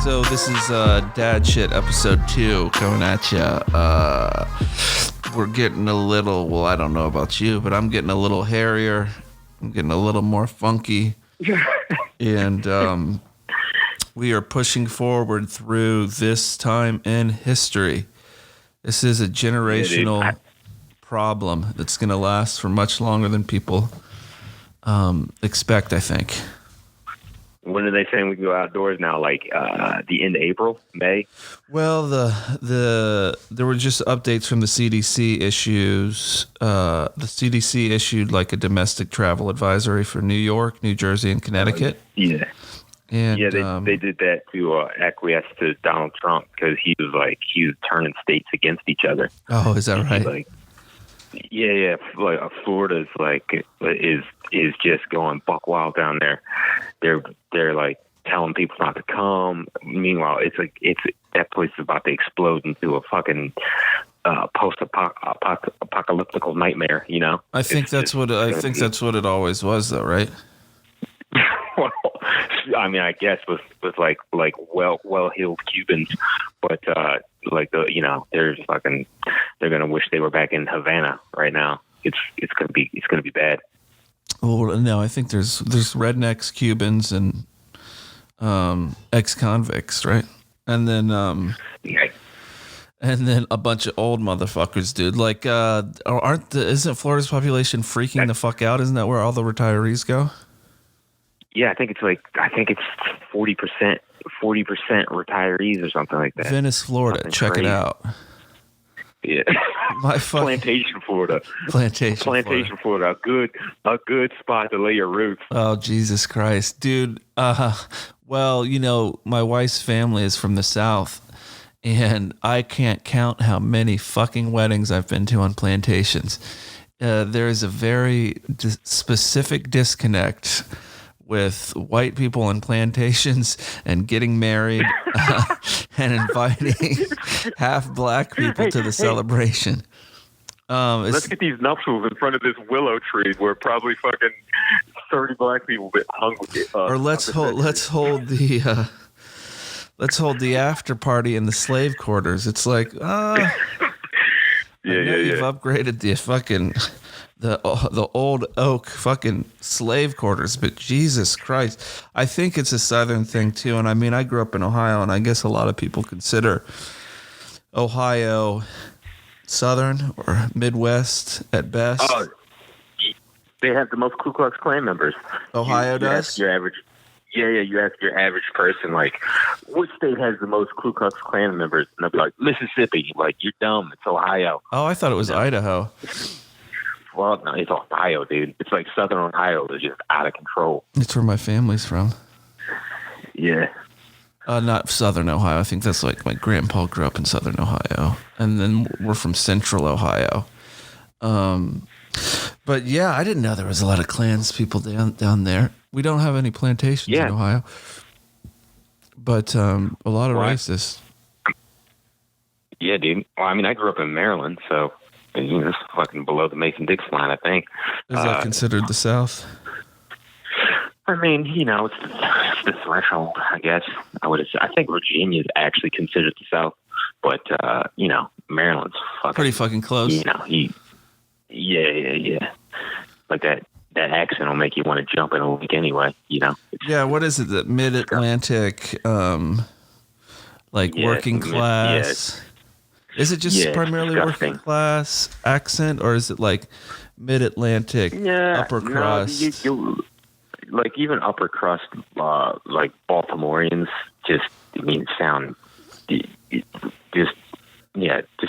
So this is Dad Shit episode 2 coming at ya. We're getting a little, well, I don't know about you, but I'm getting a little hairier. I'm getting a little more funky. And we are pushing forward through this time in history. This is a generational problem that's going to last for much longer than people expect, I think. When are they saying we can go outdoors now? Like the end of April, May? Well, there were just updates from the CDC issues. The CDC issued like a domestic travel advisory for New York, New Jersey, and Connecticut. Yeah. And, they did that to acquiesce to Donald Trump because he was turning states against each other. Oh, is that right? Like, yeah. Like Florida's is just going buck wild down there. They're like telling people not to come. Meanwhile, it's that place is about to explode into a fucking post-apocalyptic nightmare. You know. I think that's what it always was, though, right? Well, I mean, I guess with like well-heeled Cubans, but they're gonna wish they were back in Havana right now. It's gonna be bad. Well, no, I think there's rednecks, Cubans, and ex-convicts, right? And then and then a bunch of old motherfuckers, dude. Like, isn't Florida's population freaking the fuck out? Isn't that where all the retirees go? Yeah, I think it's 40% retirees or something like that. Venice, Florida. Something check crazy. It out. Yeah. Plantation, Florida. Plantation, Florida. A good spot to lay your roots. Oh, Jesus Christ. Dude, well, my wife's family is from the South, and I can't count how many fucking weddings I've been to on plantations. There is a very specific disconnect with white people on plantations and getting married and inviting half black people to the celebration. Let's get these nuptials in front of this willow tree where probably fucking 30 black people get hung with it. Or let's hold the after party in the slave quarters. It's like, you've upgraded the fucking the old oak fucking slave quarters, but Jesus Christ, I think it's a Southern thing too. And I mean, I grew up in Ohio, and I guess a lot of people consider Ohio Southern or Midwest at best. Oh, they have the most Ku Klux Klan members. Ohio does? Ask your average, you ask your average person, like, which state has the most Ku Klux Klan members? And they'll be like, Mississippi. Like, you're dumb. It's Ohio. Oh, I thought it was Idaho. Well, no, it's Ohio, dude. It's like Southern Ohio is just out of control. It's where my family's from. Yeah. Not Southern Ohio. I think that's like my grandpa grew up in Southern Ohio. And then we're from Central Ohio. But yeah, I didn't know there was a lot of Klans people down there. We don't have any plantations in Ohio. But a lot of racists. Yeah, dude. Well, I mean, I grew up in Maryland, so it's fucking below the Mason-Dixon line, I think. Is that considered the South? I mean, it's the threshold, I guess. I think Virginia is actually considered the South, but Maryland's pretty fucking close. Yeah. Like that accent will make you want to jump in a lake anyway. Yeah. What is it? The Mid-Atlantic, working class. Yeah. Is it just primarily working class accent, or is it like Mid-Atlantic upper crust? No, like even upper crust, like Baltimoreans, just sound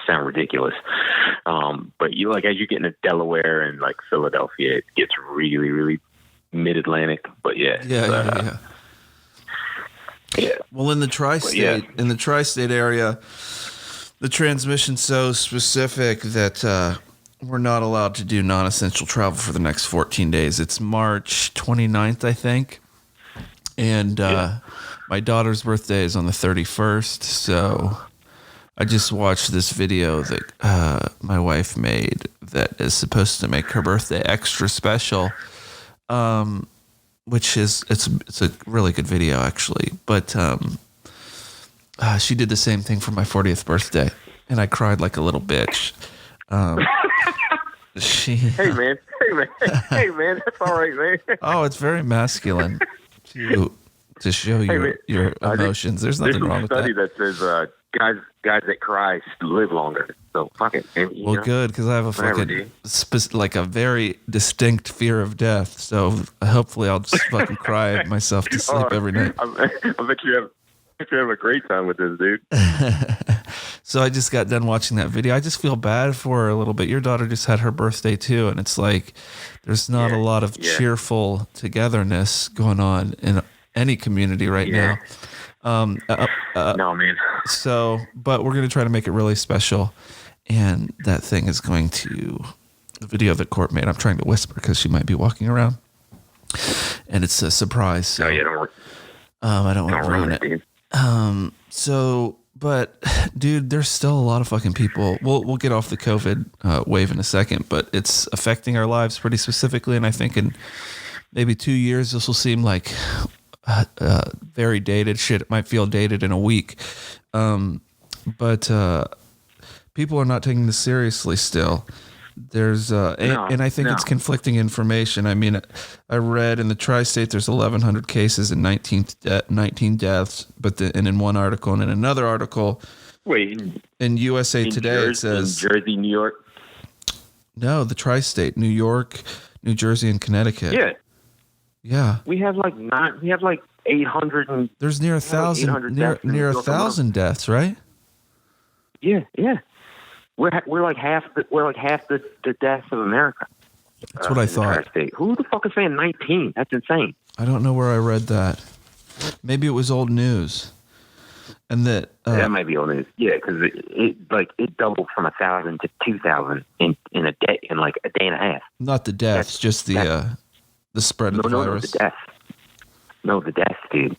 sound ridiculous. But as you get into Delaware and like Philadelphia, it gets really, really Mid-Atlantic. But yeah. Well, in the tri-state area, the transmission's so specific that we're not allowed to do non-essential travel for the next 14 days. It's March 29th, I think. And my daughter's birthday is on the 31st. So I just watched this video that my wife made that is supposed to make her birthday extra special. Which is, it's a really good video actually. But She did the same thing for my 40th birthday, and I cried like a little bitch. Hey man, that's all right, man. Oh, it's very masculine to show your emotions. There's nothing wrong with that. There's a study that says guys that cry live longer. So fuck it. Well, good, because I have a fucking like a very distinct fear of death. So hopefully I'll just fucking cry myself to sleep every night. I bet you have a great time with this, dude. So I just got done watching that video. I just feel bad for her a little bit. Your daughter just had her birthday too, and it's like there's not a lot of cheerful togetherness going on in any community right now. No, man. So, but we're going to try to make it really special, and that thing is going to the video that Court made. I'm trying to whisper because she might be walking around, and it's a surprise. So don't worry. I don't want to ruin it. Dude. But dude, there's still a lot of fucking people. We'll get off the COVID wave in a second, but it's affecting our lives pretty specifically. And I think in maybe 2 years, this will seem like very dated shit. It might feel dated in a week. But people are not taking this seriously still. There's and I think it's conflicting information. I mean, I read in the tri-state there's 1,100 cases and 19 deaths, but and in one article and in another article, in USA Today it says in Jersey, New York. No, the tri-state, New York, New Jersey, and Connecticut. Yeah. We have like 800 and there's near 1,000 near 1,000 deaths, right? Yeah. We're like half the deaths of America. That's what I thought. Who the fuck is saying 19? That's insane. I don't know where I read that. Maybe it was old news, and that might be old news. Yeah, because it doubled from 1,000 to 2,000 in a day, in like a day and a half. Not the deaths, just the spread of the virus. No, the deaths, dude.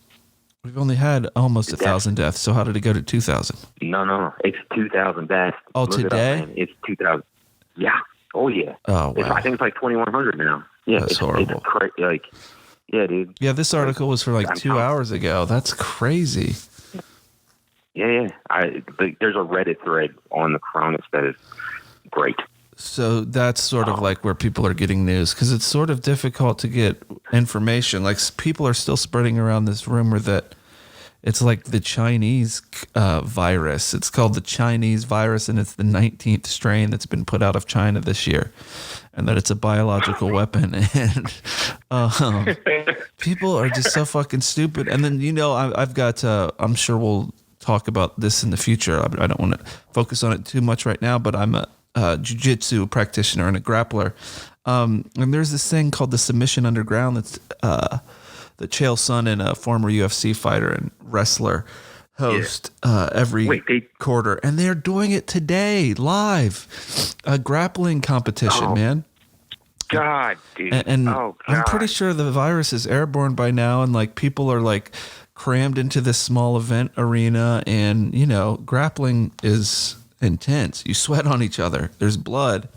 We've only had almost 1,000 deaths, so how did it go to 2,000? No. It's 2,000 deaths. Oh, Look today? It's 2,000. Yeah. Oh, yeah. Oh, wow. I think it's like 2,100 now. Yeah, that's horrible. Yeah, dude. Yeah, this article was for like 2 hours ago. That's crazy. Yeah. There's a Reddit thread on the Chronicles that is great. So that's sort of like where people are getting news, because it's sort of difficult to get information. Like people are still spreading around this rumor that it's like the Chinese virus. It's called the Chinese virus, and it's the 19th strain that's been put out of China this year, and that it's a biological weapon. And people are just so fucking stupid. And then, I've got, I'm sure we'll talk about this in the future. I don't want to focus on it too much right now, but I'm a jiu-jitsu practitioner and a grappler. And there's this thing called the submission underground that's that Chael Sonnen, a former UFC fighter and wrestler, host every quarter. And they're doing it today, live. A grappling competition, man. God, dude. And I'm pretty sure the virus is airborne by now, and like people are like crammed into this small event arena, and grappling is intense. You sweat on each other. There's blood.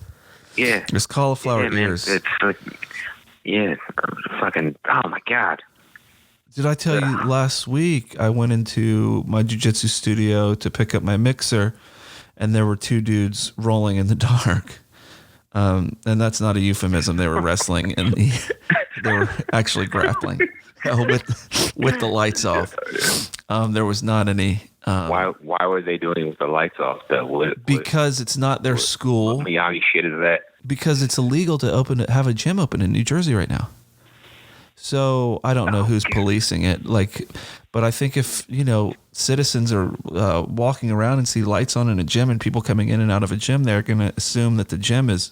Yeah. There's cauliflower ears. It's fucking. Oh my God. Did I tell you last week I went into my jiu-jitsu studio to pick up my mixer, and there were two dudes rolling in the dark. And that's not a euphemism. They were wrestling, and they were actually grappling with the lights off. There was not any. Why were they doing it with the lights off? Because it's not their school. What Miyagi shit is that? Because it's illegal to have a gym open in New Jersey right now. So I don't know who's policing it. But I think if citizens are walking around and see lights on in a gym and people coming in and out of a gym, they're going to assume that the gym is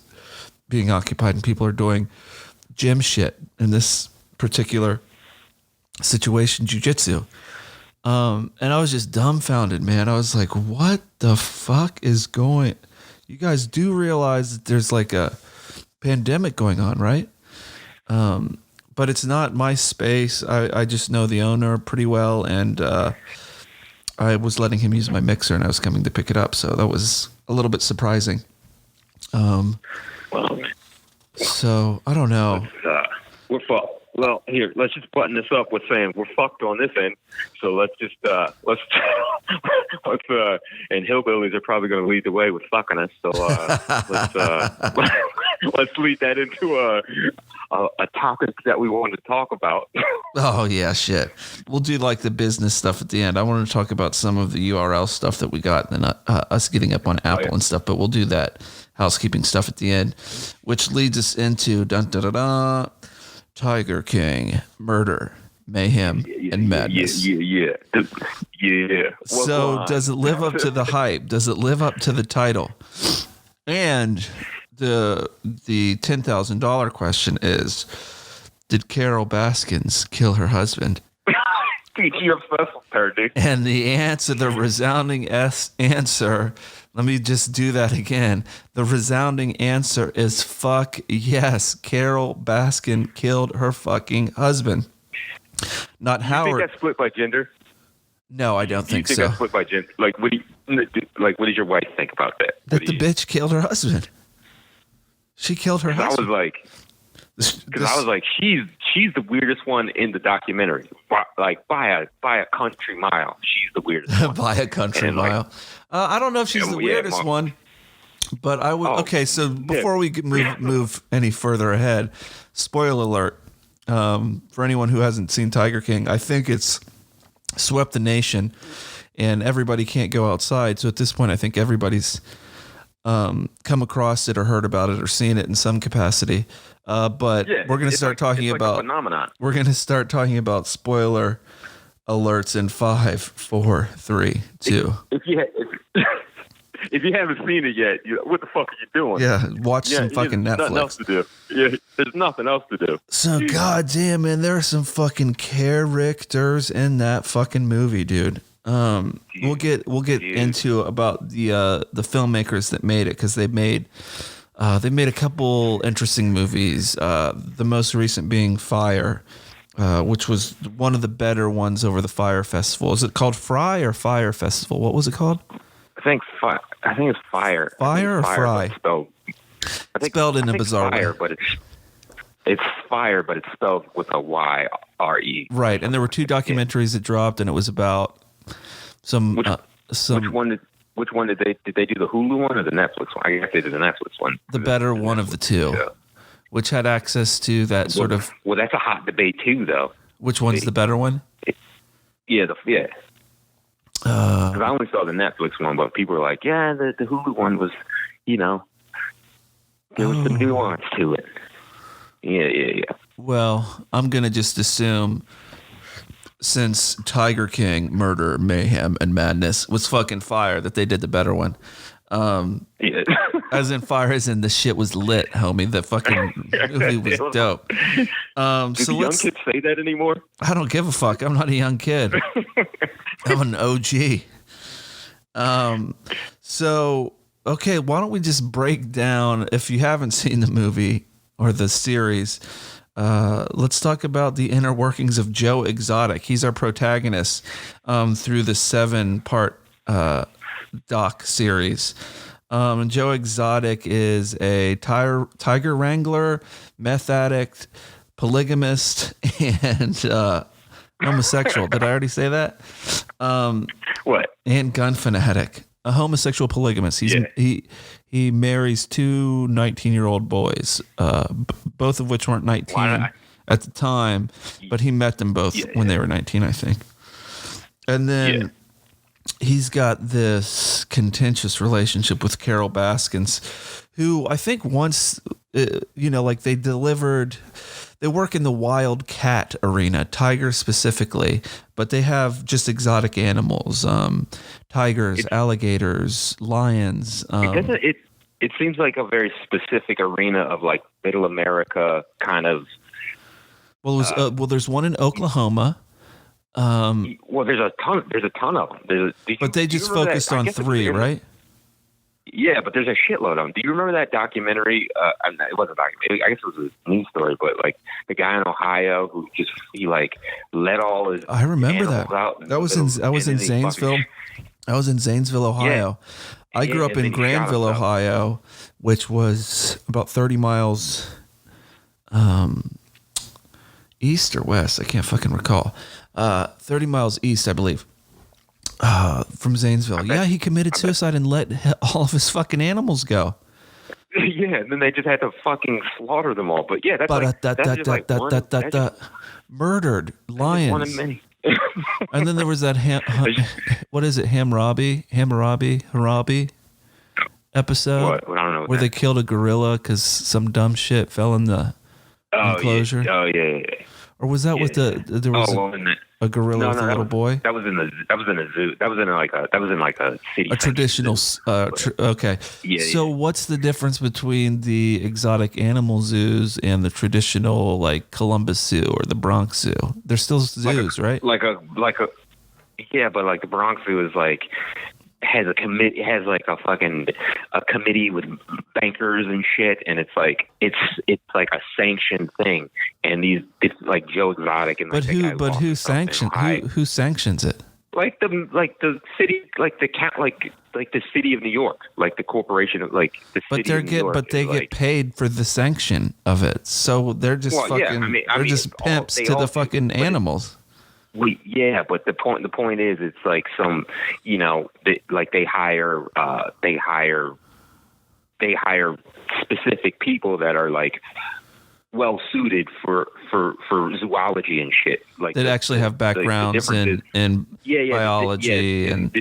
being occupied and people are doing gym shit. In this particular situation, jiu-jitsu. And I was just dumbfounded, man. I was like, what the fuck is going? You guys do realize that there's like a pandemic going on, right? But it's not my space. I just know the owner pretty well, and I was letting him use my mixer, and I was coming to pick it up. So that was a little bit surprising. Well, so I don't know. Well, here, let's just button this up with saying we're fucked on this end. So let's just and hillbillies are probably going to lead the way with fucking us. So let's lead that into a topic that we wanted to talk about. Oh yeah, shit. We'll do like the business stuff at the end. I want to talk about some of the URL stuff that we got, and us getting up on Apple and stuff. But we'll do that housekeeping stuff at the end, which leads us into Tiger King, murder, mayhem, and madness. Yeah. So does it live up to the hype? Does it live up to the title? And the $10,000 question is, did Carol Baskins kill her husband? You're obsessed with her, dude. And the resounding answer, let me just do that again. The resounding answer is fuck yes. Carol Baskin killed her fucking husband. Not Howard. You think that's split by gender? No, I don't think you so. That's split by gender? Like, what does your wife think about that? That the bitch killed her husband. She killed her husband. I was like, she's the weirdest one in the documentary. Like by a country mile, she's the weirdest one. By a country mile. I don't know if she's the weirdest one, but I would. Okay, so before we move any further ahead, spoiler alert for anyone who hasn't seen Tiger King. I think it's swept the nation, and everybody can't go outside. So at this point, I think everybody's come across it or heard about it or seen it in some capacity. But we're going to start talking about phenomenon. We're going to start talking about spoiler alerts in 5, 4, 3, 2. If you haven't seen it yet, what the fuck are you doing? Yeah, watch some fucking Netflix. Nothing else to do. Yeah, there's nothing else to do. So goddamn, man, there are some fucking characters in that fucking movie, dude. We'll get into about the filmmakers that made it, because they made a couple interesting movies. The most recent being Fire, which was one of the better ones over the Fire Festival. Is it called Fry or Fire Festival? What was it called? I think it's Fire. Fire or Fry? Spelled in a bizarre fire, way. But it's Fire, but it's spelled with a Y-R-E. Right, and there were 2 documentaries that dropped, and it was about some. Which one did they do? The Hulu one or the Netflix one? I guess they did the Netflix one. The better one of the 2, which had access to that sort of. Well, that's a hot debate too, though. Which one's the better one? Because I only saw the Netflix one, but people were like, "Yeah, the Hulu one was, there was some nuance to it." Yeah. Well, I'm gonna just assume, since Tiger King, Murder, Mayhem, and Madness was fucking fire, that they did the better one. As in fire, as in the shit was lit, homie. The fucking movie was dope. Do the young kids say that anymore? I don't give a fuck. I'm not a young kid. I'm an OG. So, okay, why don't we just break down, if you haven't seen the movie or the series, let's talk about the inner workings of Joe Exotic. He's our protagonist through the 7-part doc series. And Joe Exotic is a tiger wrangler, meth addict, polygamist, and homosexual. Did I already say that? What? And gun fanatic. A homosexual polygamist. He marries 2 19-year-old boys, both of which weren't 19 at the time, but he met them both when they were 19, I think. And then he's got this contentious relationship with Carol Baskins, who I think once, they work in the wild cat arena, tigers specifically, but they have just exotic animals, tigers, alligators, lions. It seems like a very specific arena of like middle America kind of. Well, there's one in Oklahoma. There's a ton of them. But they just focused on 3, right? Yeah, but there's a shitload of them. Do you remember that documentary? It wasn't a documentary. I guess it was a news story, but like the guy in Ohio who he let all his. I remember that. I was in Zanesville. I was in Zanesville, Ohio. Yeah. I grew up in Granville, Ohio, which was about 30 miles east or west. I can't fucking recall. 30 miles east, I believe, from Zanesville. Yeah, he committed suicide and let all of his fucking animals go. Yeah, and then they just had to fucking slaughter them all. But yeah, that's murdered lions. one of many. And then there was that what is it, Hammurabi episode? What? I don't know. Where they killed a gorilla because some dumb shit fell in the enclosure. Yeah. Oh yeah. Or was that with there was a gorilla with a little boy? That was in a zoo. That was in like a city. A traditional. Okay. Yeah. So what's the difference between the exotic animal zoos and the traditional like Columbus Zoo or the Bronx Zoo? They're still zoos, right? Yeah, but like the Bronx Zoo is like has a committee, has like a committee with bankers and shit, and it's like a sanctioned thing, and it's like Joe Exotic and who sanctions it? Like the city, like the city of New York, like the corporation of like the city of New York. But they get paid for the sanction of it, so they're just just pimps to the fucking animals. Yeah, but the point is, it's like some, they hire specific people that are like well suited for zoology and shit. Like that actually have backgrounds in biology and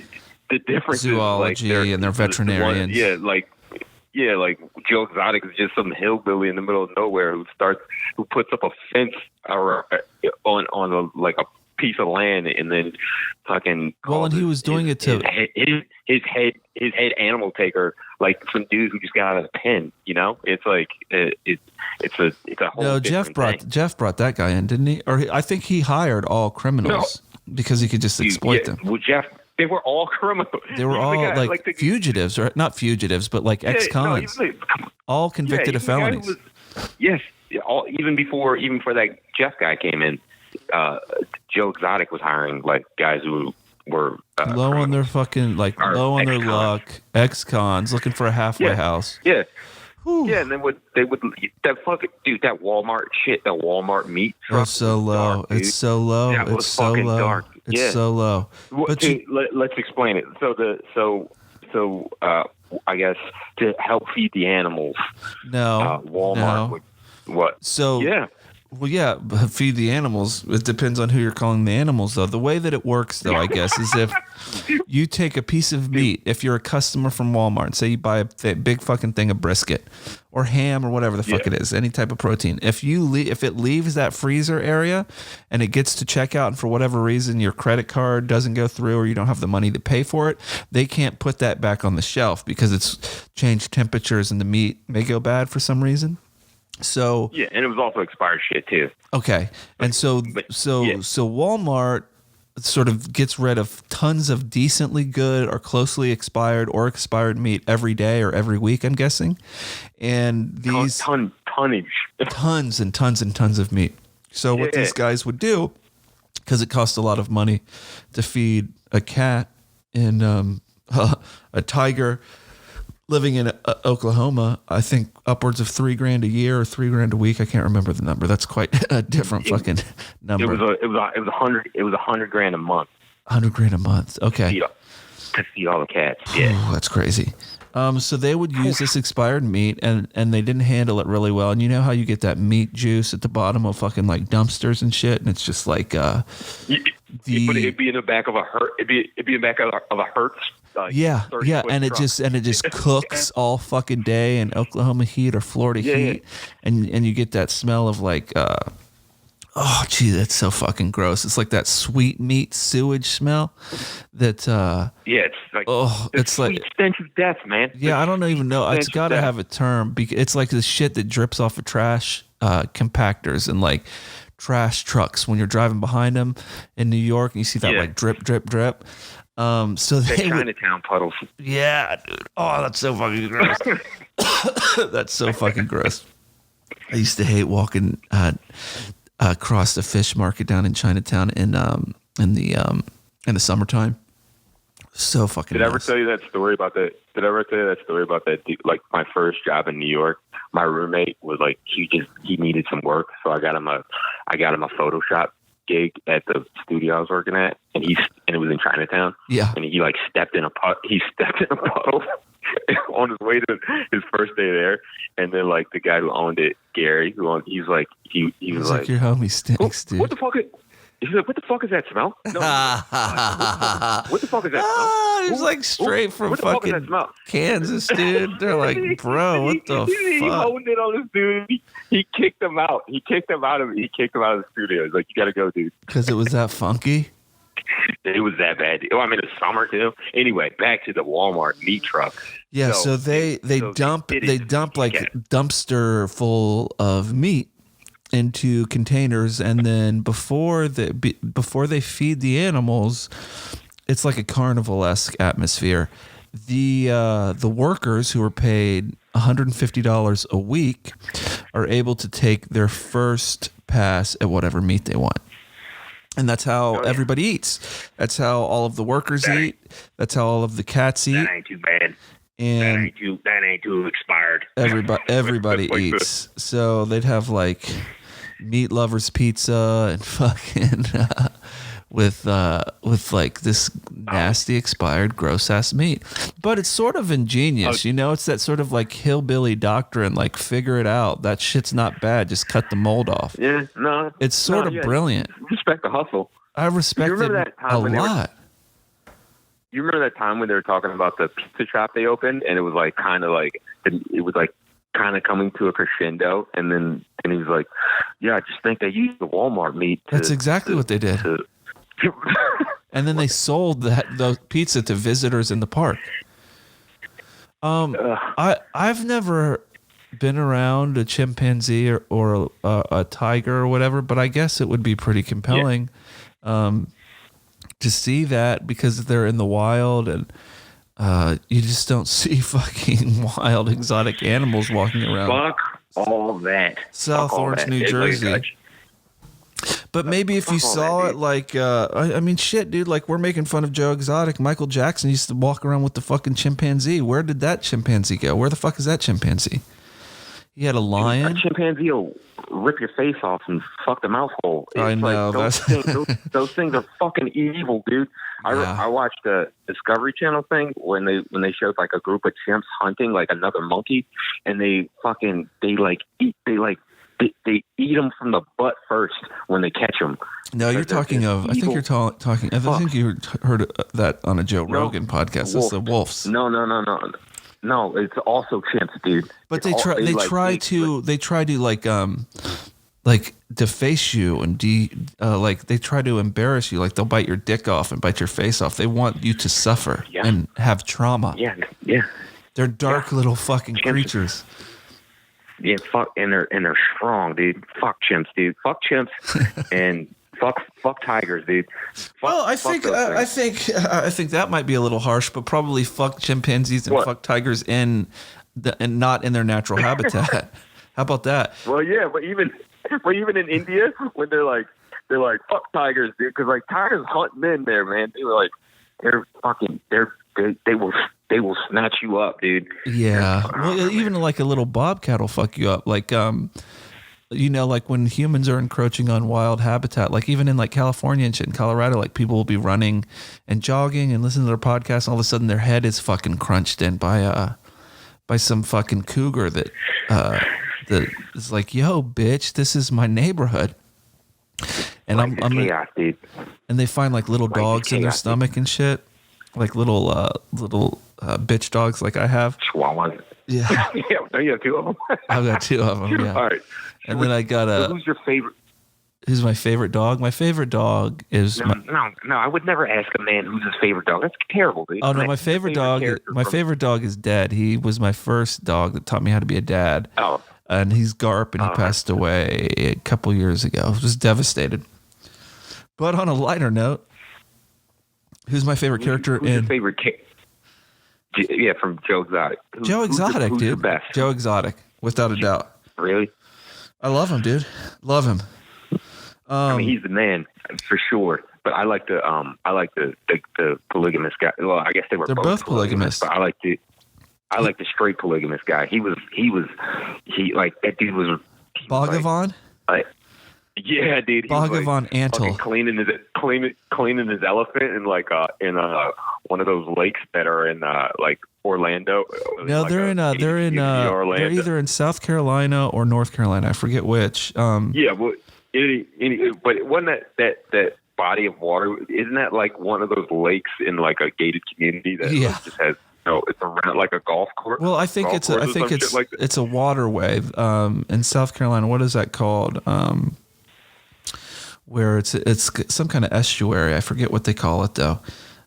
the difference zoology, is like and they're veterinarians. Like Joe Exotic is just some hillbilly in the middle of nowhere who puts up a fence on a piece of land and then fucking and he was doing it to his head animal taker, like some dude who just got out of the pen. It's like it's a whole. No, Jeff brought that guy in, didn't he? Or I think he hired all criminals because he could just exploit them. Well, Jeff, they were all criminals. They were all fugitives, or not fugitives, but like ex-cons, all convicted of felonies. Yes, even before that Jeff guy came in. Joe Exotic was hiring like guys who were low on their fucking low on their luck, ex-cons looking for a halfway house. Yeah. Whew. Yeah, and then that Walmart shit, that Walmart meat truck. It's so low. Dark, it's so low. That it's so low. Dark. It's so low. But let's explain it. So I guess to help feed the animals. Walmart would what? So yeah. Well, yeah, feed the animals. It depends on who you're calling the animals, though. The way that it works, though, I guess, is if you take a piece of meat, if you're a customer from Walmart, and say you buy a big fucking thing of brisket or ham or whatever the fuck it is, any type of protein. If it leaves that freezer area and it gets to checkout, and for whatever reason your credit card doesn't go through or you don't have the money to pay for it, they can't put that back on the shelf because it's changed temperatures and the meat may go bad for some reason. So yeah, and it was also expired shit too. Okay, and so Walmart sort of gets rid of tons of decently good or closely expired or expired meat every day or every week, I'm guessing, and these tonnage, tons and tons and tons of meat. So what these guys would do, because it costs a lot of money to feed a cat and a tiger. Living in Oklahoma, I think upwards of $3,000 a year or $3,000 a week. I can't remember the number. That's quite a different fucking number. It was $100,000 a month. $100,000 a month. Okay. To feed all the cats. Yeah. Ooh, that's crazy. So they would use this expired meat and they didn't handle it really well. And you know how you get that meat juice at the bottom of fucking like dumpsters and shit, and it's just like but it'd be in the back of a It'd be in the back of a Hertz. And it just cooks all fucking day in Oklahoma heat or Florida heat, and you get that smell of like, oh gee, that's so fucking gross. It's like that sweet meat sewage smell. That it's like it's like stench of death, man. Yeah, I don't even know. It's got to have a term because it's like the shit that drips off of trash compactors and like trash trucks when you're driving behind them in New York and you see that like drip, drip, drip. So they Chinatown puddles. Yeah, dude. Oh, that's so fucking gross. That's so fucking gross. I used to hate walking across the fish market down in Chinatown in the summertime. So fucking. Did I ever tell you that story about that? Dude, like my first job in New York, my roommate was like he needed some work, so I got him a I got him a Photoshop gig at the studio I was working at, and it was in Chinatown. Yeah. And he like stepped in a puddle on his way to his first day there. And then like the guy who owned it, Gary, he was like your homie stinks, dude. What the fuck? He's like, what the fuck is that smell? No, what the fuck is that smell? He's like straight from fucking Kansas, dude. They're like, bro, what the fuck? He owned it on this dude. He kicked him out. He kicked him out of the studio. He's like, you got to go, dude. Because it was that funky? It was that bad. Oh, I mean, it's summer too. Anyway, back to the Walmart meat truck. Yeah, so they dump like dumpster full of meat into containers, and then before they feed the animals, it's like a carnival-esque atmosphere. The workers who are paid $150 a week are able to take their first pass at whatever meat they want. And that's how everybody eats. That's how all of the workers eat. That's how all of the cats eat. That ain't too bad. And that ain't too expired. Everybody eats. So they'd have like meat lovers pizza and fucking with like this nasty expired gross ass meat. But it's sort of ingenious, it's that sort of like hillbilly doctrine, like figure it out. That shit's not bad, just cut the mold off. Yeah, no. It's sort of brilliant. Respect the hustle. I respect it a lot. You remember that time when they were talking about the pizza shop they opened, and it was like kind of coming to a crescendo, and he was like, "Yeah, I just think they used the Walmart meat." That's exactly what they did. And then they sold the pizza to visitors in the park. I've never been around a chimpanzee or a tiger or whatever, but I guess it would be pretty compelling to see that, because they're in the wild, and you just don't see fucking wild exotic animals walking around. Fuck all that. South Orange, New Jersey. But maybe if you saw it, like, I mean, shit, dude, like, we're making fun of Joe Exotic. Michael Jackson used to walk around with the fucking chimpanzee. Where did that chimpanzee go? Where the fuck is that chimpanzee? He had a lion. That chimpanzee will rip your face off and fuck the mouth hole. I know. Like, those things are fucking evil, dude. I watched the Discovery Channel thing when they showed like a group of chimps hunting like another monkey, and they eat them from the butt first when they catch them. No, you're talking of. I think you're talking. I think you heard that on a Joe Rogan podcast. That's the wolves. No, it's also chimps, dude. But they try to like deface you and like they try to embarrass you. Like they'll bite your dick off and bite your face off. They want you to suffer and have trauma. Yeah. They're dark little fucking creatures. Yeah, fuck, and they're strong, dude. Fuck chimps, dude. Fuck chimps, and fuck tigers, dude. I think that might be a little harsh, but probably fuck chimpanzees and fuck tigers and not in their natural habitat. How about that? Well, yeah, but even in India, when they're like fuck tigers, dude, because like tigers hunt men there, man. They were like they will snatch you up, dude. Yeah. Well, even like a little bobcat will fuck you up. Like, like when humans are encroaching on wild habitat, like even in like California and shit, in Colorado, like people will be running and jogging and listening to their podcast, and all of a sudden their head is fucking crunched in by some fucking cougar that is like, yo, bitch, this is my neighborhood. And chaos, dude. And they find like little dogs in their stomach and shit. Like little bitch dogs, like I have. Chihuahuas. Yeah. Yeah, you have two of them. I've got two of them. Yeah. All right. And then I got who's your favorite? Who's my favorite dog? My favorite dog is no. I would never ask a man who's his favorite dog. That's terrible, dude. Oh no, my favorite dog is Dad. He was my first dog that taught me how to be a dad. Oh. And he's Garp, and he passed away a couple years ago. I was devastated. But on a lighter note, who's my favorite character who's your favorite Yeah, from Joe Exotic. Joe Exotic, who's dude. Your best? Joe Exotic, without a doubt. Really? I love him, dude. Love him. I mean, he's the man for sure. But I like the polygamous guy. Well, I guess they're both polygamous. But I like the straight polygamous guy. He like that dude was Bhagavan. Yeah, dude. He was, like, Bhagavan fucking Antle. cleaning his elephant in like in one of those lakes that are in like Orlando. No, like they're Orlando. they're either in South Carolina or North Carolina. I forget which. Yeah, well, but wasn't that body of water? Isn't that like one of those lakes in like a gated community that Yeah. like, just has it's around like a golf course? Well, I think it's like it's a waterway in South Carolina. What is that called? Where it's some kind of estuary. I forget what they call it though.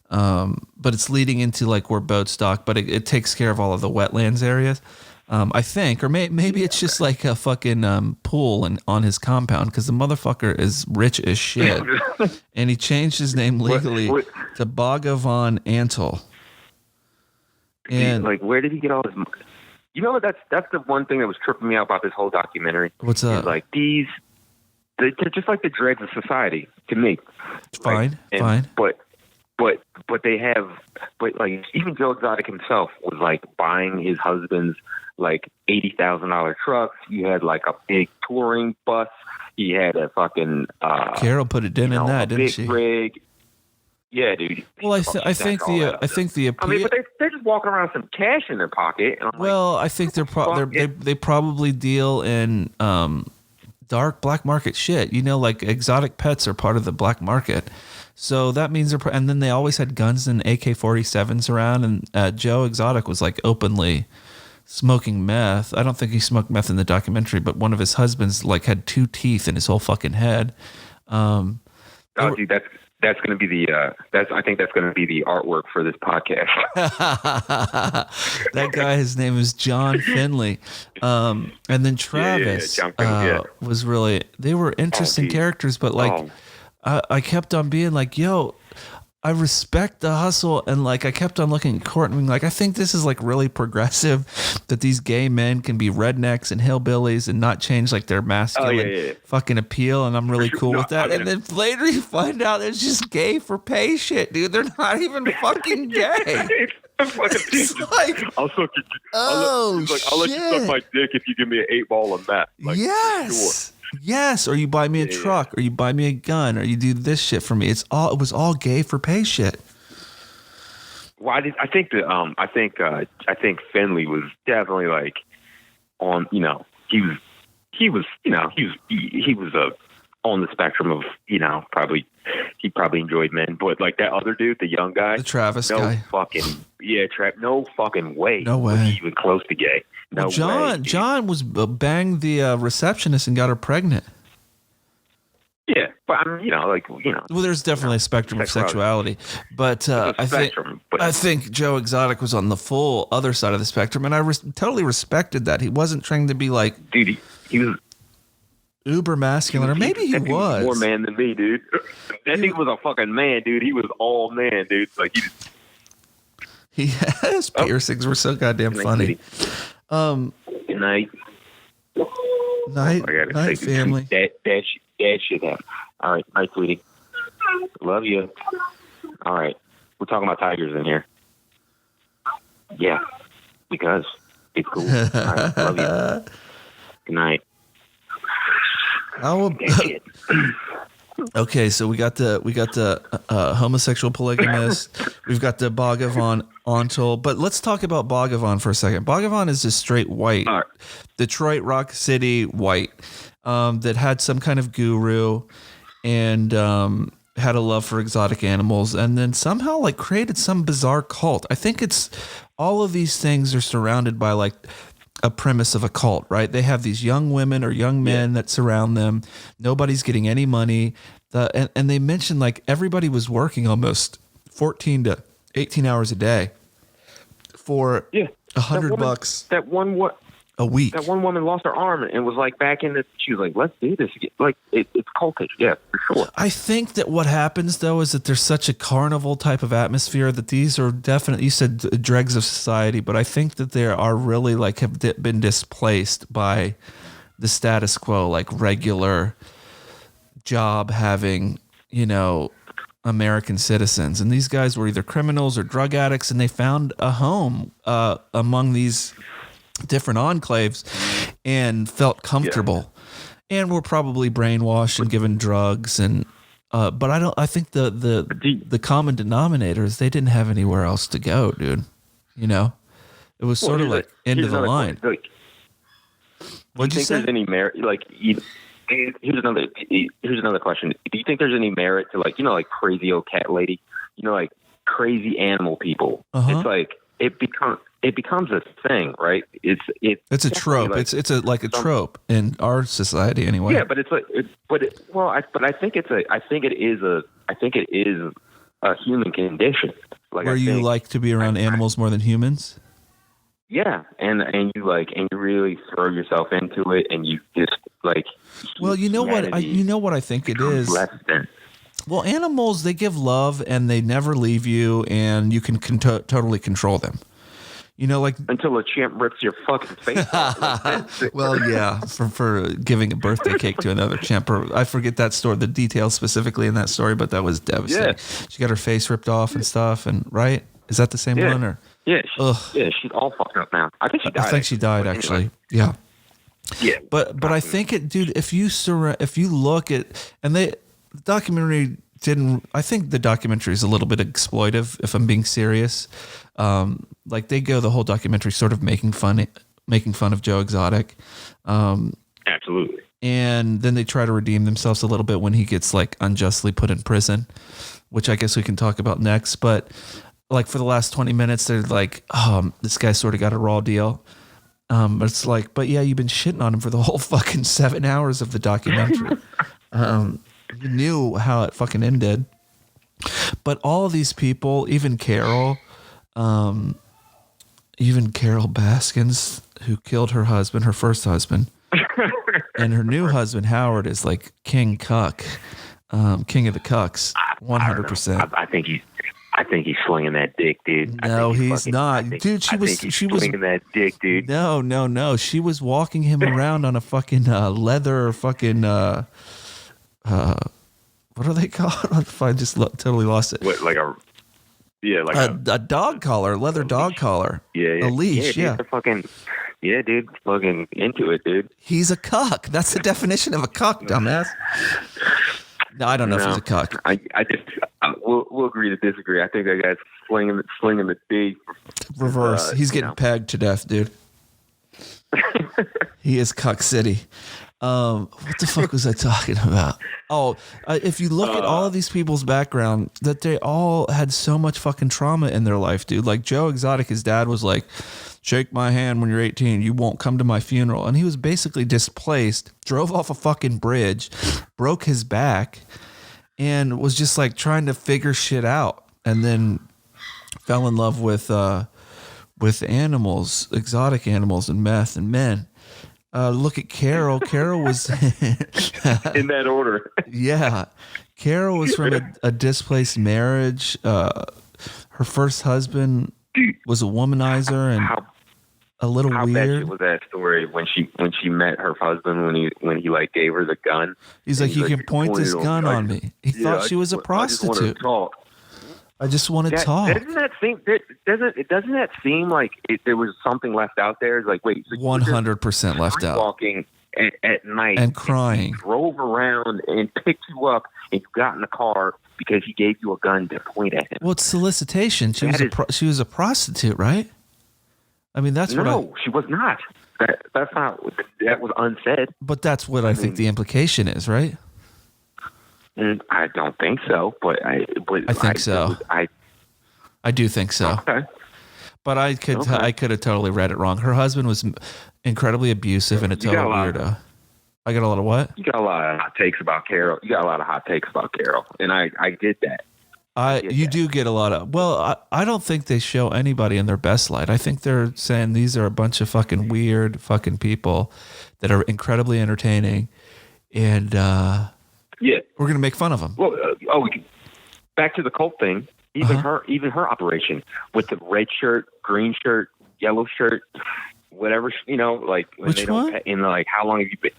But it's leading into like where boats dock, but it takes care of all of the wetlands areas. I think, or maybe it's just like a fucking pool on his compound because the motherfucker is rich as shit, and he changed his name legally to Bhagavan Antle. And like, where did he get all his money? You know what? That's the one thing that was tripping me out about this whole documentary. What's up? Is like they're just like the dregs of society to me. Fine. But they have, like even Joe Exotic himself was like buying his husband's like $80,000 trucks. You had like a big touring bus. He had a fucking Carol put it in that, didn't she? Rig. Yeah, dude. Well, I think the appeal. I mean, but they're just walking around with some cash in their pocket. And I'm well, like, I think they probably deal in dark black market shit. You know, like exotic pets are part of the black market. So that means and then they always had guns and AK-47s around, and Joe Exotic was like openly smoking meth. I don't think he smoked meth in the documentary, but one of his husbands like had 2 teeth in his whole fucking head. Dude, that's going to be the I think that's going to be the artwork for this podcast. That guy, his name is John Finley. And then Travis John Finley, was really, they were interesting characters, but like I kept on being like, yo, I respect the hustle, and like I kept on looking at Court and being like, I think this is like really progressive that these gay men can be rednecks and hillbillies and not change like their masculine fucking appeal, and I'm really cool with that. And then later you find out it's just gay for pay shit, dude. They're not even fucking gay. It's like, I'll suck your, I'll let you suck my dick if you give me an 8-ball of meth. Like, yes. Yes, or you buy me a truck, or you buy me a gun, or you do this shit for me. It was all gay for pay shit. Well, I think Finley was definitely like on, he was on the spectrum of, he probably enjoyed men, but like that other dude, the young guy, the Travis no guy, no fucking way, was he even close to gay. No way, John was banged the receptionist and got her pregnant. Yeah, but Well, there's definitely a spectrum of sexuality, but I think Joe Exotic was on the full other side of the spectrum, and I totally respected that. He wasn't trying to be like, dude, he was uber masculine, or maybe he was more man than me, dude. That dude was a fucking man, dude. He was all man, dude. Like his piercings were so goddamn funny. Good night. Night, family. Dad shit happen. All right, night, sweetie. Love you. All right, we're talking about tigers in here. Yeah, because it's cool. All right, love you. Good night. Okay, so we got the homosexual polygamist. We've got the Bhagavan Antle, but let's talk about Bhagavan for a second. Bhagavan is just straight white, right. Detroit Rock City white, that had some kind of guru and had a love for exotic animals, and then somehow like created some bizarre cult. I think it's all of these things are surrounded by like a premise of a cult, right? They have these young women or young men that surround them. Nobody's getting any money. And they mentioned like everybody was working almost 14 to 18 hours a day for $100 That one a week. That one woman lost her arm and was like back in the. She was like, "Let's do this." Like it's cultish, yeah, for sure. I think that what happens though is that there's such a carnival type of atmosphere that these are definitely. You said dregs of society, but I think that they are really like have been displaced by the status quo, like regular job having, American citizens, and these guys were either criminals or drug addicts, and they found a home among these different enclaves and felt comfortable. and were probably brainwashed and given drugs and. But I think the common denominator is they didn't have anywhere else to go, dude. You know, it was sort of like end of the line. What'd you say? There's any merit? Like, here's another question. Do you think there's any merit to, like, like crazy old cat lady? Like crazy animal people. It's like it becomes a thing, right? It's a trope. Like, it's a trope in our society anyway. Yeah, but it's like, I think it is a human condition. Like, where you like to be around animals more than humans. Yeah, and you really throw yourself into it, and you just like. Well, you know what I think it is. Well, animals, they give love and they never leave you, and you can totally control them. Like until a chimp rips your fucking face off. Well, yeah, for giving a birthday cake to another chimp. Or I forget that story, the details specifically in that story, but that was devastating. Yeah. She got her face ripped off and stuff, and right? Is that the same one? Or she's all fucked up now. I think she died. I think she died actually. Yeah. Yeah. But I think dude, if you look at the documentary I think the documentary is a little bit exploitive, if I'm being serious. Like they go the whole documentary sort of making fun of Joe Exotic. Absolutely. And then they try to redeem themselves a little bit when he gets like unjustly put in prison, which I guess we can talk about next. But like for the last 20 minutes, they're like, this guy sort of got a raw deal. But it's like, but yeah, you've been shitting on him for the whole fucking 7 hours of the documentary. You knew how it fucking ended. But all of these people, even Carol Baskins, who killed her husband, her first husband, and her new husband, Howard, is like King Cuck, king of the cucks, 100%. I think he's slinging that dick, dude. No, he's not. Dude, she was slinging that dick, dude. No. She was walking him around on a fucking leather fucking what are they called? I just totally lost it. What, like a dog collar, leather dog collar. Yeah. A leash, yeah. Dude, fucking into it, dude. He's a cuck. That's the definition of a cuck, dumbass. No, I don't know if he's a cuck. We'll agree to disagree. I think that guy's slinging the D. Reverse. He's getting pegged to death, dude. He is Cuck City. What the fuck was I talking about? If you look at all of these people's background, that they all had so much fucking trauma in their life, dude. Like Joe Exotic, his dad was like, shake my hand when you're 18. You won't come to my funeral. And he was basically displaced, drove off a fucking bridge, broke his back, and was just like trying to figure shit out. And then fell in love with animals, exotic animals and meth and men. Look at Carol. Carol was in that order. Yeah. Carol was from a displaced marriage. Her first husband was a womanizer and a little weird. How bad was that story when she met her husband when he like gave her the gun? He's like, you can point this gun on me. He thought she was a prostitute. I just want to talk. Doesn't that seem like there was something left out there? It's like, wait, so 100% left out. Walking at night and crying. And drove around and picked you up, and you got in the car because he gave you a gun to point at him. Well, it's solicitation. She was a prostitute, right? I mean, that's she was not. That's not. That was unsaid. But that's what I think the implication is, right? I don't think so, but I think so. I do think so. Okay. But I could have totally read it wrong. Her husband was incredibly abusive and a total weirdo. I got a lot of what? You got a lot of hot takes about Carol. And I get that. You do get a lot of. Well, I don't think they show anybody in their best light. I think they're saying these are a bunch of fucking weird fucking people that are incredibly entertaining, and yeah, we're gonna make fun of them. Well, back to the cult thing. Even her operation with the red shirt, green shirt, yellow shirt, whatever, like when which one? Like how long have you been?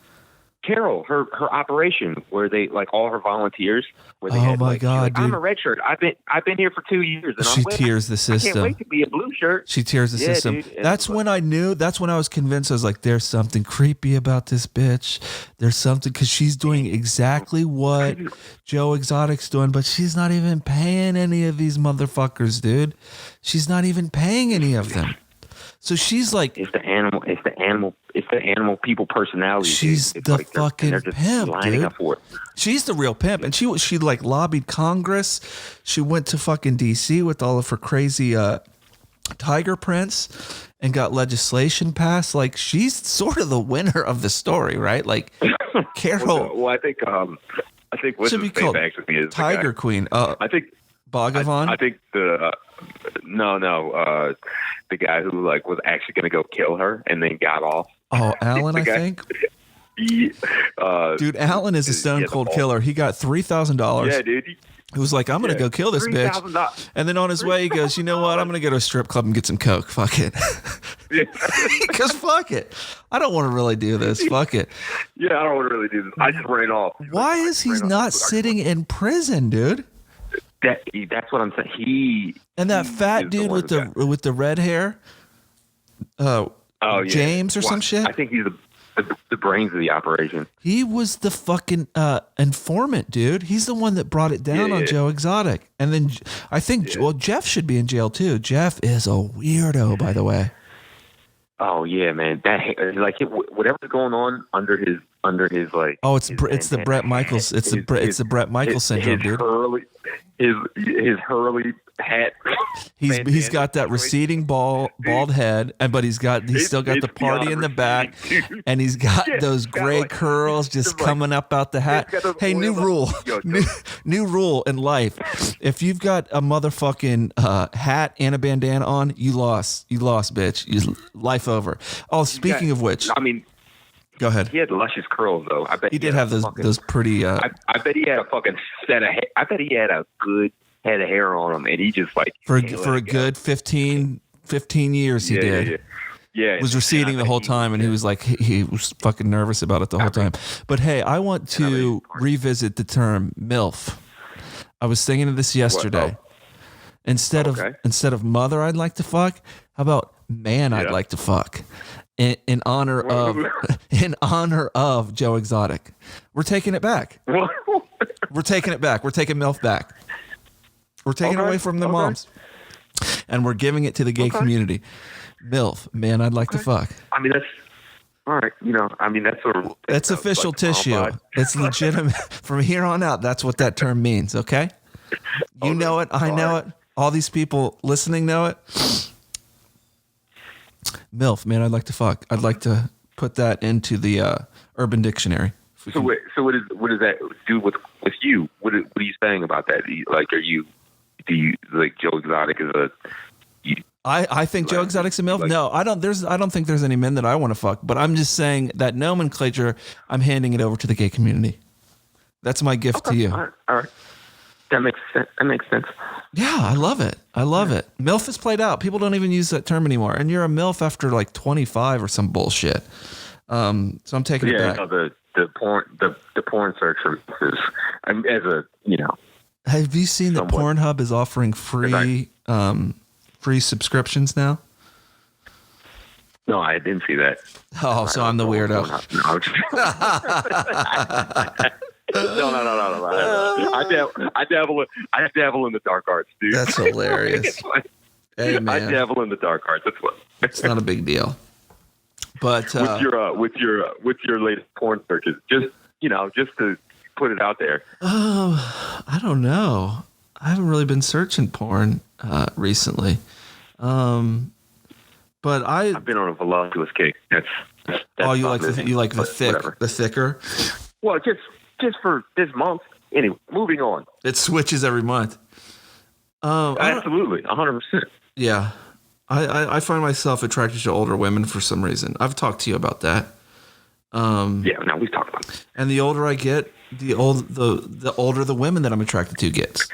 Carol, her operation where they like all her volunteers. Where they Oh had, my like, God, like, dude. I'm a red shirt. I've been here for 2 years, and She I'm tears the I can't system. wait to be a blue shirt. She tears the system. Dude. That's when I knew. That's when I was convinced. I was like, "There's something creepy about this bitch. There's something," because she's doing exactly what Joe Exotic's doing, but she's not even paying any of these motherfuckers, dude. She's not even paying any of them. So she's like, It's the animal people personality. she's dude. It's the like fucking they're just pimp, lining dude. up for it. She's the real pimp, and she like lobbied Congress. She went to fucking DC with all of her crazy tiger prints and got legislation passed. Like, she's sort of the winner of the story, right? Like, Carol Well, I think what's should his be called name actually is Tiger the guy. Queen. I think Bhagavan. I think the the guy who like was actually going to go kill her and then got off. Oh, Alan, The I guy- think. He, Dude, Alan is a stone cold the killer. He got $3,000. Yeah, dude. He was like, I'm going to go kill this bitch. $3,000. And then on his way, he goes, you know what? I'm going to go to a strip club and get some coke. Fuck it. Yeah. Because fuck it. I don't want to really do this. Fuck it. Yeah, I don't want to really do this. I just ran off. Why is he not sitting in prison, dude? That's what I'm saying. And that he fat is dude one with the red hair, oh yeah, James or some shit. I think he's the brains of the operation. He was the fucking informant, dude. He's the one that brought it down on Yeah. Joe Exotic. And then I think well, Jeff should be in jail too. Jeff is a weirdo, by the way. Oh yeah, man. That like whatever's going on under his like. Oh, it's the Brett Michaels. It's the Brett Michaels syndrome, dude. His Hurley hat. He's got that receding bald head, but he's still got the party in the back, and he's got those gray curls just coming up out the hat. Hey, new rule, new rule in life: if you've got a motherfucking hat and a bandana on, you lost, bitch. Life over. Oh, speaking of which, I mean. Go ahead. He had luscious curls, though. I bet he did have those pretty. I bet he had a fucking set of hair. I bet he had a good head of hair on him, and he just like for a good 15 years. He did. Yeah. Was receding the whole time, and he was like he was fucking nervous about it the whole time. But hey, I want to revisit the term MILF. I was thinking of this yesterday. Instead of mother, I'd like to fuck. How about man? I'd like to fuck. In honor of Joe Exotic. We're taking it back. We're taking it back. We're taking MILF back. We're taking it away from the moms. And we're giving it to the gay community. MILF, man, I'd like to fuck. I mean, that's all right. That's sort of that's official like tissue. It's legitimate. From here on out, that's what that term means, okay? You know it. I know it. All these people listening know it. MILF, man, I'd like to fuck. I'd like to put that into the Urban Dictionary. So what does that do with you? What are you saying about that? Do you like Joe Exotic is a? I think Joe Exotic's a MILF. No, I don't think there's any men that I want to fuck. But I'm just saying that nomenclature. I'm handing it over to the gay community. That's my gift to you. All right. That makes sense. Yeah, I love it. MILF is played out. People don't even use that term anymore. And you're a MILF after like 25 or some bullshit. So I'm taking it back. The porn search is as a Have you seen that Pornhub is offering free subscriptions now? No, I didn't see that. Oh, so I'm the weirdo. No. I dabble in the dark arts, dude. That's hilarious. Hey, man. I dabble in the dark arts. That's what. It's not a big deal. But with your latest porn searches, just to put it out there. Oh, I don't know. I haven't really been searching porn recently. But I've been on a voluptuous kick. That's you like the thicker. Well, just for this month. Anyway, moving on. It switches every month. Absolutely, 100%. Yeah, I find myself attracted to older women for some reason. I've talked to you about that. Yeah, now we've talked about it. And the older I get, the older the women that I'm attracted to gets.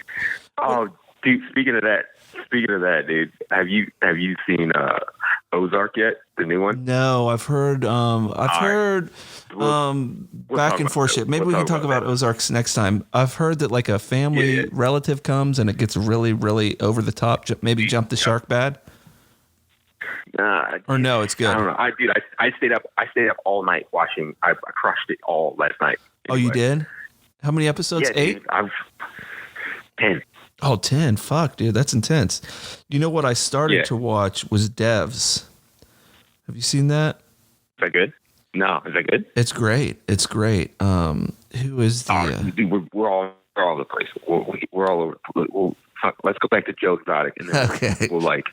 Oh, dude, speaking of that, dude, have you seen Ozark yet? The new one? No, I've heard. We'll Back and forth shit. Maybe we can talk about Ozarks next time. I've heard that like a family relative comes and it gets really, really over the top. Maybe jump the shark bad. Or no, it's good. I don't know. I stayed up all night watching. I crushed it all last night. Anyway. Oh, you did? How many episodes? 8? Dude, I've 10. Oh, 10. Fuck, dude, that's intense. You know what I started to watch was Devs. Have you seen that? Is that good? No, is that good? It's great. It's great. Who is the? Dude, we're all over the place. We're all over. Let's go back to Joe Exotic, and then we'll like.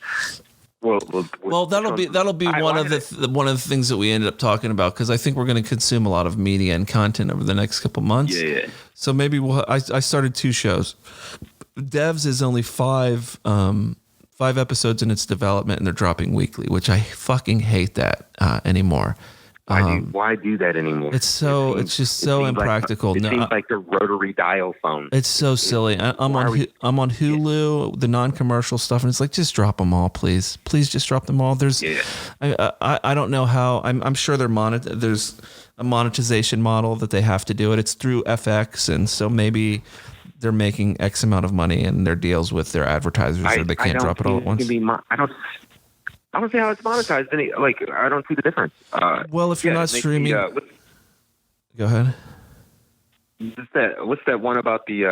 Well, that'll be one of the things that we ended up talking about, because I think we're going to consume a lot of media and content over the next couple months. Yeah. So maybe I started 2 shows. Devs is only 5 episodes in its development, and they're dropping weekly, which I fucking hate that anymore. Why do that anymore? It's just so impractical. It seems like the rotary dial phone. It's so silly. I'm on Hulu, the non-commercial stuff, and it's like, just drop them all, please. Please just drop them all. I don't know how. I'm sure there's a monetization model that they have to do it. It's through FX, and so maybe they're making X amount of money in their deals with their advertisers, or they can't drop it all at once. I don't see how it's monetized. I don't see the difference. Well, if you're not streaming, go ahead. What's that one about the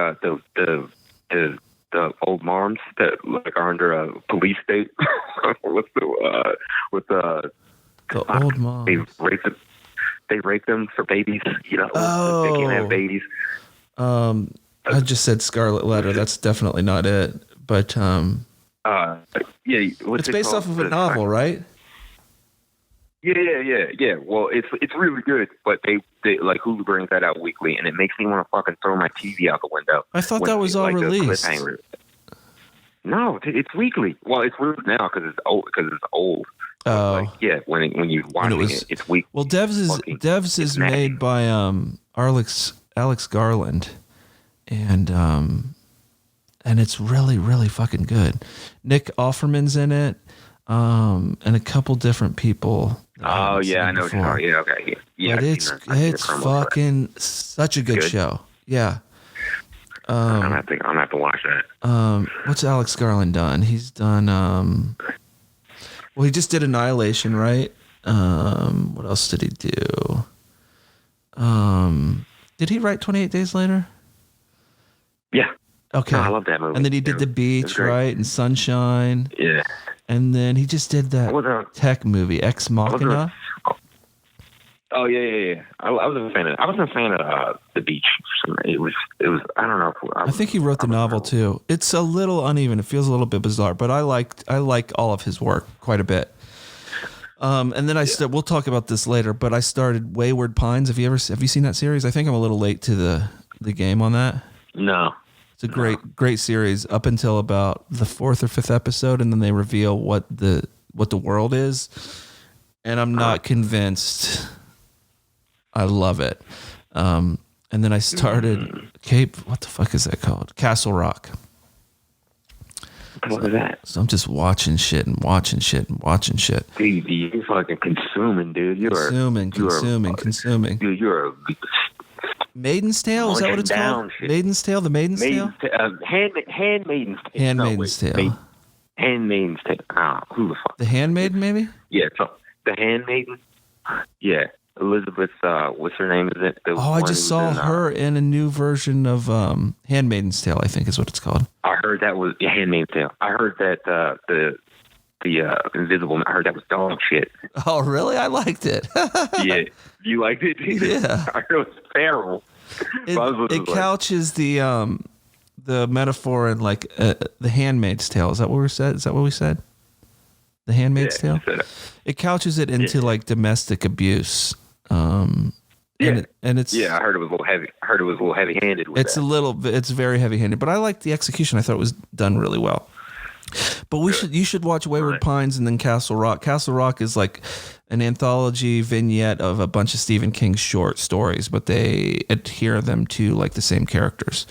old moms that are under a police state? What's the old moms? They rape them for babies. They can't have babies. I just said Scarlet Letter. That's definitely not it. But it's based off of a novel, right? Yeah. Well, it's really good, but they like Hulu brings that out weekly, and it makes me want to fucking throw my TV out the window. I thought that was all released. No, it's weekly. Well, it's released now because it's old. Oh, when you watch it's weekly. Well, Devs is made by Alex Garland, and it's really, really fucking good. Nick Offerman's in it, and a couple different people. Oh yeah, I know what you're talking. Yeah, okay, yeah. But it's fucking such a good show. Yeah. I'm gonna have to watch that. What's Alex Garland done? He's done. Well, he just did Annihilation, right? What else did he do? Did he write 28 Days Later? Yeah. Okay. No, I love that movie. And then he did The Beach, right? And Sunshine. Yeah. And then he just did that tech movie, Ex Machina. Oh yeah. I wasn't a fan of The Beach. It was. I don't know. I think he wrote the novel too. It's a little uneven. It feels a little bit bizarre, but I like all of his work quite a bit. And then we'll talk about this later, but I started Wayward Pines. Have you seen that series? I think I'm a little late to the game on that. No. It's a great series up until about the 4th or 5th episode, and then they reveal what the world is, and I'm not convinced. I love it. And then I started what the fuck is that called? Castle Rock. What is that? So I'm just watching shit. Dude, you're fucking consuming, dude. Consuming. Dude, you're a Maiden's Tale? Is that what it's called? Shit. Maiden's Tale? The Maiden's Tale? Handmaiden's Tale. Handmaiden's Tale. Handmaiden's Tale. Who the fuck? The Handmaiden, maybe? Yeah, so The Handmaiden. Yeah. Elizabeth, what's her name? Is it? I just saw her in a new version of Handmaiden's Tale, I think is what it's called. I heard that was Handmaid's Tale. I heard that the Invisible. I heard that was dog shit. Oh, really? I liked it. Yeah, you liked it? Yeah. I heard it was feral. It couches the metaphor in like the Handmaid's Tale. Is that what we said? The Handmaid's Tale. It couches it into like domestic abuse. And it's I heard it was a little heavy. Heavy-handed. It's very heavy-handed, but I like the execution. I thought it was done really well. But you should watch Wayward Pines and then Castle Rock. Castle Rock is like an anthology vignette of a bunch of Stephen King short stories, but they adhere them to like the same characters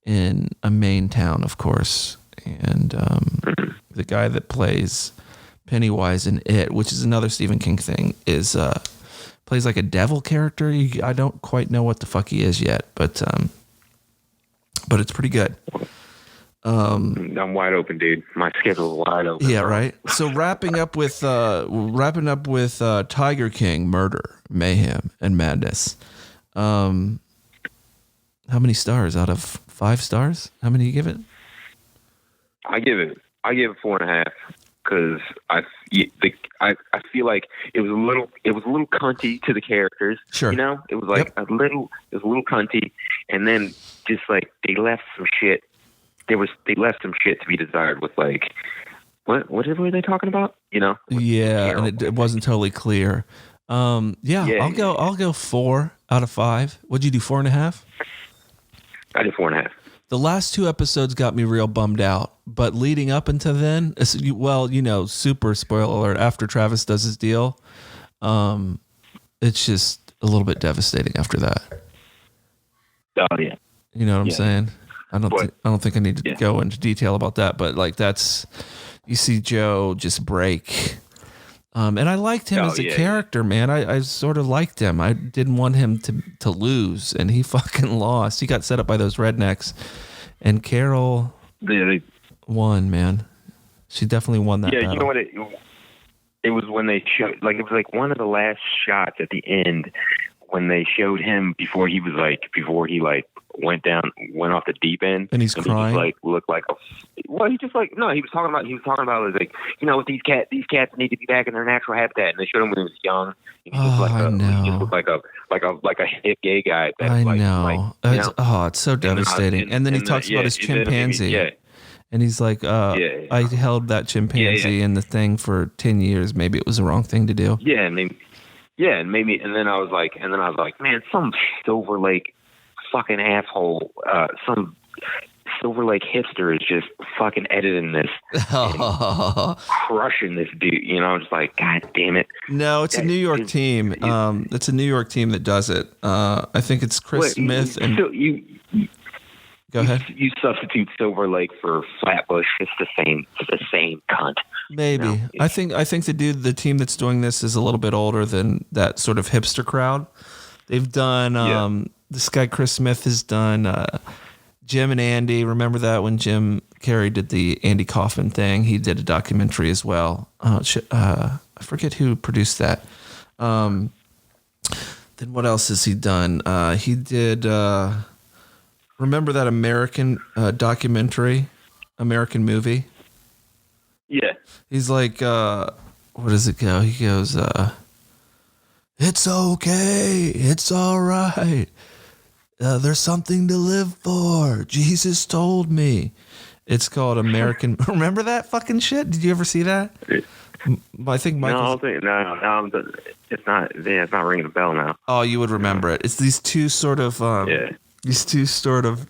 in a Maine town, of course. And the guy that plays Pennywise in It, which is another Stephen King thing, is plays like a devil character. I don't quite know what the fuck he is yet, but it's pretty good. I'm wide open, dude. My schedule's wide open. Yeah, right. So wrapping up with Tiger King, Murder, Mayhem, and Madness. How many stars out of 5 stars? How many do you give it? I give it 4.5 because I feel like it was a little cunty to the characters. Sure. You know, it was like a little cunty, and then just like they left some shit. They left some shit to be desired with like what were they talking about? You know? Yeah, and it wasn't totally clear. I'll go 4 out of 5. What'd you do? 4.5? I did 4.5. The last 2 episodes got me real bummed out, but leading up into then, super spoiler alert, after Travis does his deal, it's just a little bit devastating after that. Oh yeah. You know what I'm saying? I don't think I need to go into detail about that, but like you see Joe just break. And I liked him as a character, man. I sort of liked him. I didn't want him to lose, and he fucking lost. He got set up by those rednecks, and Carol won, man. She definitely won that battle. You know what? It was when they showed, like, it was like one of the last shots at the end when they showed him before he went off the deep end, and he's crying. He just, looked like he was talking about like, with these cats need to be back in their natural habitat, and they showed him when he was young. And he just looked like a hip gay guy. I know. It's so devastating. And then he talks about his chimpanzee. And he's like, I held that chimpanzee in the thing for 10 years. Maybe it was the wrong thing to do. Yeah, and then I was like, man, some Silver Lake fucking asshole, some Silver Lake hipster is just fucking editing this, crushing this dude. I'm just like, God damn it. No, it's a New York team. It's a New York team that does it. I think it's Chris Smith and. Go ahead. You substitute Silver Lake for Flatbush. It's the same cunt. Maybe. I think the team that's doing this is a little bit older than that sort of hipster crowd. They've done this guy Chris Smith has done Jim and Andy. Remember that when Jim Carrey did the Andy Kaufman thing? He did a documentary as well. I forget who produced that. Then what else has he done? He did. Remember that American documentary, American movie? Yeah. He's like, what does it go? He goes, it's okay. It's all right. There's something to live for. Jesus told me. It's called American. Remember that fucking shit? Did you ever see that? I think Michael. No. It's not. Yeah, it's not ringing a bell now. Oh, you would remember it. It's these two sort of. These two sort of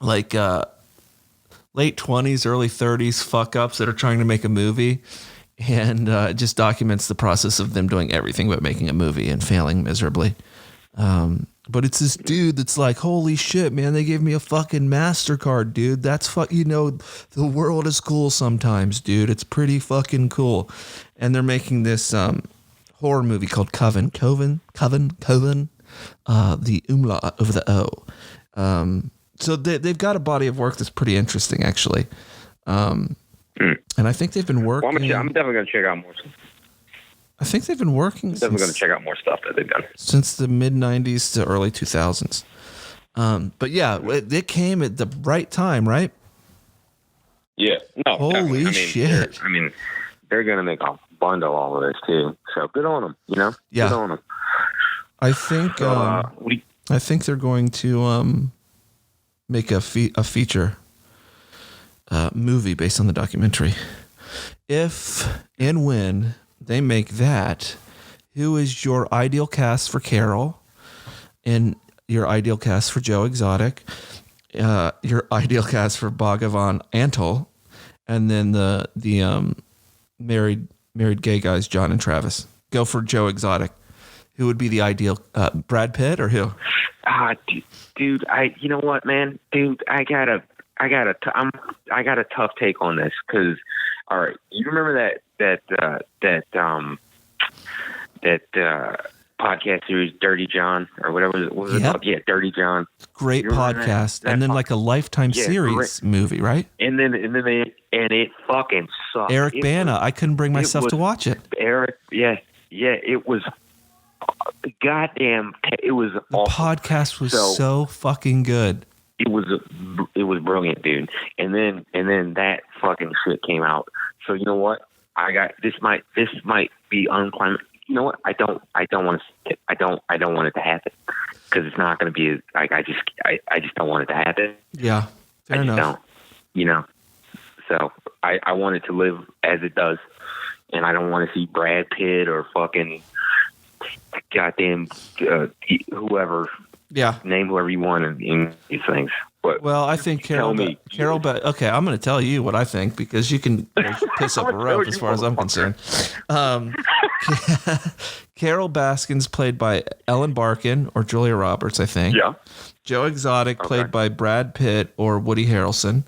like late 20s, early 30s fuck ups that are trying to make a movie, and it just documents the process of them doing everything but making a movie and failing miserably. But it's this dude that's like, holy shit, man, they gave me a fucking MasterCard, dude. That's the world is cool sometimes, dude. It's pretty fucking cool. And they're making this horror movie called Coven. The umlaut over the O. So they've got a body of work that's pretty interesting, actually. And I think they've been working. Well, I'm definitely going to check out more. I think they've been working. I'm definitely going to check out more stuff that they've done since the mid '90s to early 2000s. But yeah, it came at the right time, right? Yeah. No. Holy shit! They're going to make a bundle all of this too. So good on them. Yeah. Good on them. I think they're going to make a feature movie based on the documentary. If and when they make that, who is your ideal cast for Carol, and your ideal cast for Joe Exotic, your ideal cast for Bhagavan Antle, and then the married gay guys John and Travis? Go for Joe Exotic. Who would be the ideal, Brad Pitt or who? Dude, you know what, man, dude, I got a tough take on this because, all right, you remember podcast series, Dirty John, or whatever what was it called? Yeah, Dirty John. Great podcast, and then like a Lifetime series movie, right? And it fucking sucked. Eric Bana, I couldn't bring myself to watch it. Eric, it was goddamn. It was the awful. Podcast was so fucking good. It was brilliant, dude. And then that fucking shit came out. So you know what? This might be unclimate. You know what? I don't want to. I don't want it to happen because it's not going to be. I just don't want it to happen. Yeah, fair enough. Don't, you know. So I want it to live as it does, and I don't want to see Brad Pitt or fucking goddamn whoever. Yeah, name whoever you want in these things. But well, I think Carol. Okay, I'm going to tell you what I think because you can piss up a rope as far as I'm concerned. Carol Baskin's played by Ellen Barkin or Julia Roberts, I think. Yeah. Joe Exotic played by Brad Pitt or Woody Harrelson.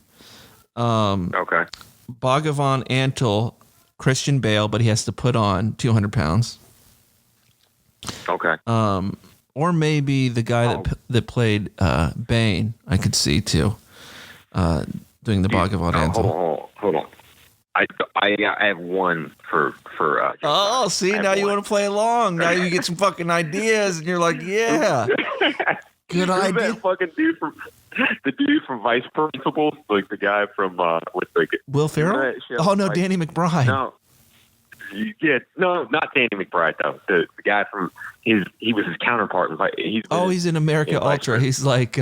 Okay. Bhagavan Antle, Christian Bale, but he has to put on 200 pounds. Okay. Or maybe the guy that played Bane, I could see too, doing the Bhagavan Antle. Hold on. I have one for. See, now you want to play along. Now you get some fucking ideas, and you're like, yeah, good idea. That fucking the dude from Vice Principals, like the guy from Will Ferrell? Oh no, Danny McBride. No. Yeah, no, not Danny McBride though. The guy from he was his counterpart. He's in America Ultra. He's like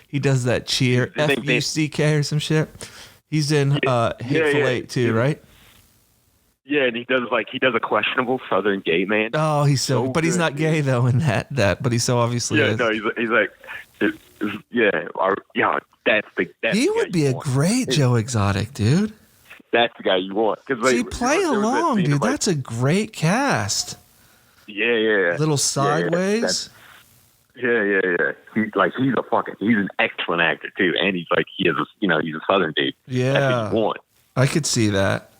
he does that cheer FUCK or some shit. He's in Hateful Eight too, right? Yeah, and he does a questionable Southern gay man. Oh, he's so but he's not gay though in that. But he's so obviously is. No, he's like that's he would be a great Joe Exotic, dude. That's the guy you want. See, play along, dude. That's a great cast. Yeah. Little Sideways. Yeah. He's an excellent actor too, and he's a Southern dude. Yeah, that's what you want. I could see that.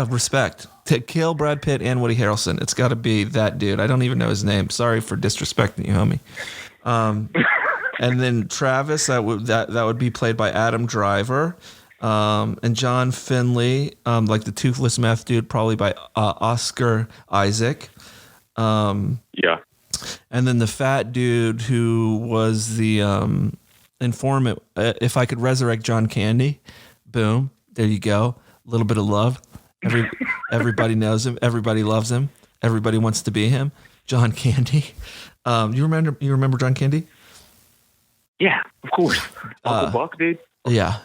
Respect to kill Brad Pitt and Woody Harrelson. It's got to be that dude. I don't even know his name. Sorry for disrespecting you, homie. And then Travis, that would be played by Adam Driver. And John Finley, like the toothless meth dude, probably by Oscar Isaac. Yeah. And then the fat dude who was the informant. If I could resurrect John Candy, boom, there you go. A little bit of love. Everybody knows him. Everybody loves him. Everybody wants to be him. John Candy. You remember John Candy? Yeah, of course. Uncle Buck, dude. Yeah.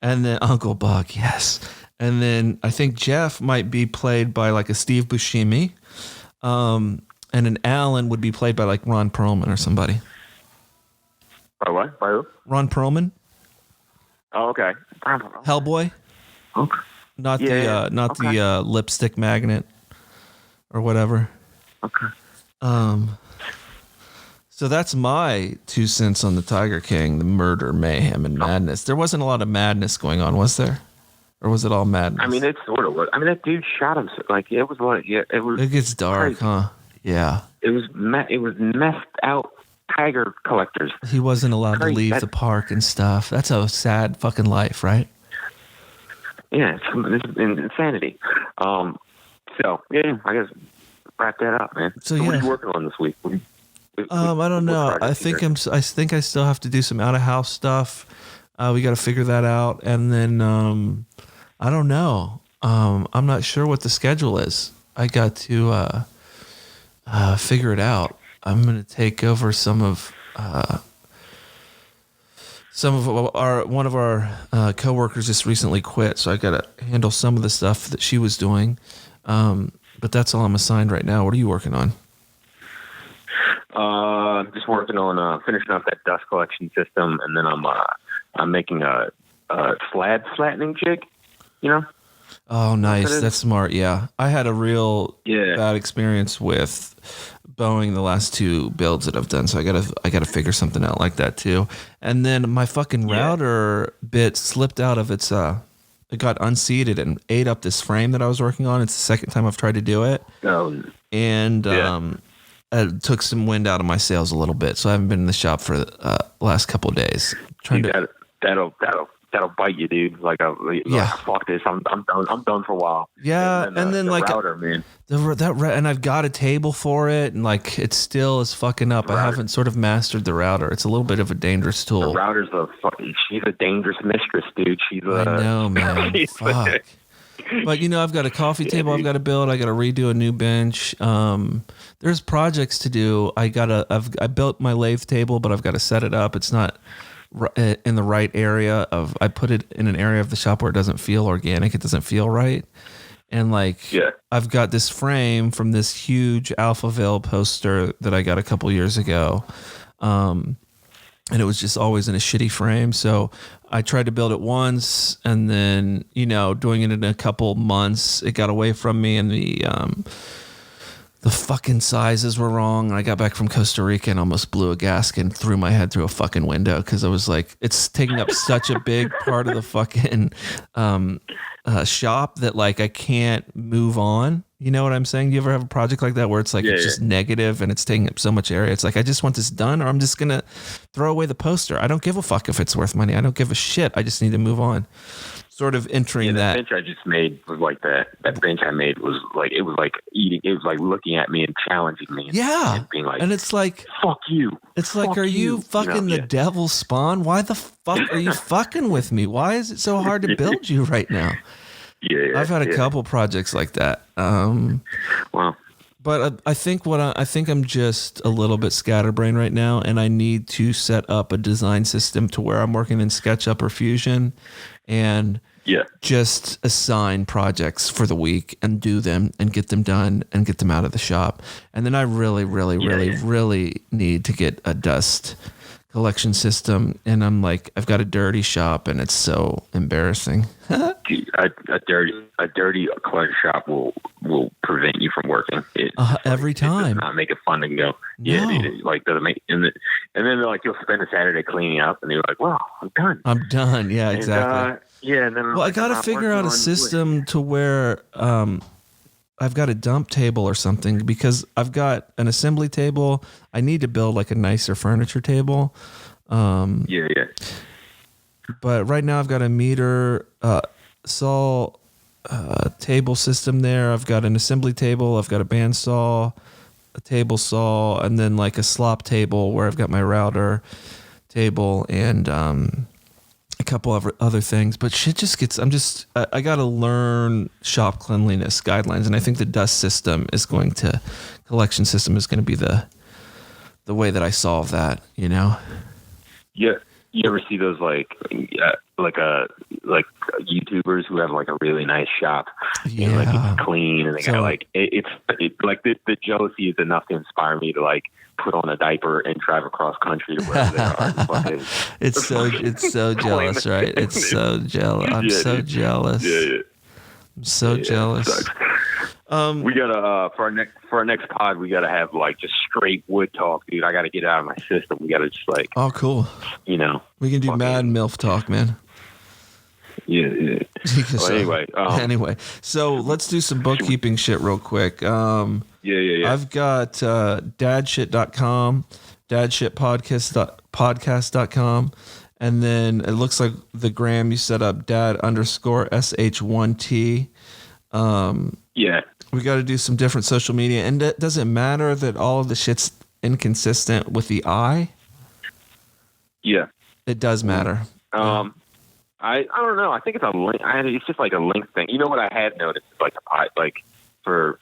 And then Uncle Buck, yes. And then I think Jeff might be played by like a Steve Buscemi. And an Alan would be played by like Ron Perlman or somebody. By what? By who? Ron Perlman. Oh, okay. Hellboy. Okay. Not the lipstick magnet or whatever. Okay. So that's my 2 cents on the Tiger King, the murder, mayhem, and madness. There wasn't a lot of madness going on, was there? Or was it all madness? I mean, it sort of was. I mean, that dude shot himself. It was like, yeah, it was. It gets dark, crazy. Huh? Yeah. It was messed out tiger collectors. He wasn't allowed to leave the park and stuff. That's a sad fucking life, right? Yeah, it's insanity. So, yeah, I guess wrap that up, man. So what are you working on this week? I don't know. I think I still have to do some out of house stuff. We got to figure that out, and then I don't know. I'm not sure what the schedule is. I got to figure it out. I'm going to take over one of our coworkers just recently quit, so I got to handle some of the stuff that she was doing. But that's all I'm assigned right now. What are you working on? I'm just working on finishing up that dust collection system, and then I'm making a slab flattening jig. You know? Oh, nice. That's smart. Yeah, I had a real bad experience with Boeing the last 2 builds that I've done, so I gotta figure something out like that too. And then my fucking router bit slipped out of its it got unseated and ate up this frame that I was working on. It's the second time I've tried to do it. Oh, and it took some wind out of my sails a little bit, so I haven't been in the shop for the last couple of days. That'll bite you, dude. Like fuck this. I'm done for a while. Yeah, and then the like router, man. And I've got a table for it, and like it still is fucking up. I haven't sort of mastered the router. It's a little bit of a dangerous tool. The router's she's a dangerous mistress, dude. I know, man. Fuck. But I've got a coffee table I've got to build. I got to redo a new bench. There's projects to do. I built my lathe table, but I've got to set it up. It's not in the right area I put it in an area of the shop where it doesn't feel organic. It doesn't feel right. And I've got this frame from this huge Alpha Veil poster that I got a couple years ago. And it was just always in a shitty frame. So I tried to build it once, and then, doing it in a couple months, it got away from me, and the fucking sizes were wrong. I got back from Costa Rica and almost blew a gasket and threw my head through a fucking window because I was like, it's taking up such a big part of the fucking shop that I can't move on. You know what I'm saying? Do you ever have a project like that where it's it's just negative and it's taking up so much area? It's I just want this done, or I'm just going to throw away the poster. I don't give a fuck if it's worth money. I don't give a shit. I just need to move on. Sort of entering that. The bench I just made was that bench I made was it was eating. It was looking at me and challenging me. And being and it's fuck you. It's are you fucking the devil's spawn? Why the fuck are you fucking with me? Why is it so hard to build you right now? Yeah, I've had a couple projects like that. Wow. But I think I'm just a little bit scatterbrained right now, and I need to set up a design system to where I'm working in SketchUp or Fusion, and just assign projects for the week and do them and get them done and get them out of the shop. And then I really need to get a dust collection system, and I'm I've got a dirty shop, and it's so embarrassing. Dude, a dirty clutter shop will prevent you from working. Every time. It does not make it fun to go. Yeah, no. Dude, doesn't make, and then you'll spend a Saturday cleaning up, and you're like, well, I'm done. I'm done. Yeah, exactly. And then I got to figure out a system to where I've got a dump table or something, because I've got an assembly table. I need to build a nicer furniture table. But right now I've got a meter saw table system there. I've got an assembly table. I've got a bandsaw, a table saw, and then a slop table where I've got my router table and a couple of other things. But shit just gets, I got to learn shop cleanliness guidelines. And I think the dust collection system is going to be the way that I solve that, Yeah. You ever see those YouTubers who have a really nice shop? Yeah. And, it's clean, and they got the jealousy is enough to inspire me to put on a diaper and drive across country to wherever they are. It's so jealous, right? It's so jealous. I'm so jealous. Yeah. I'm so jealous. We gotta for our next pod, we gotta have just straight wood talk, dude. I gotta get it out of my system. We gotta just oh, cool. We can do mad MILF talk, man. Yeah. Well, anyway, so let's do some bookkeeping shit real quick. Yeah. I've got dadshit.com, dadshitpodcast.com, and then it looks like the gram you set up dad_sh1t. Yeah. We got to do some different social media. And does it matter that all of the shit's inconsistent with the I? Yeah. It does matter. I don't know. I think it's a link. It's just a link thing. You know what I had noticed? For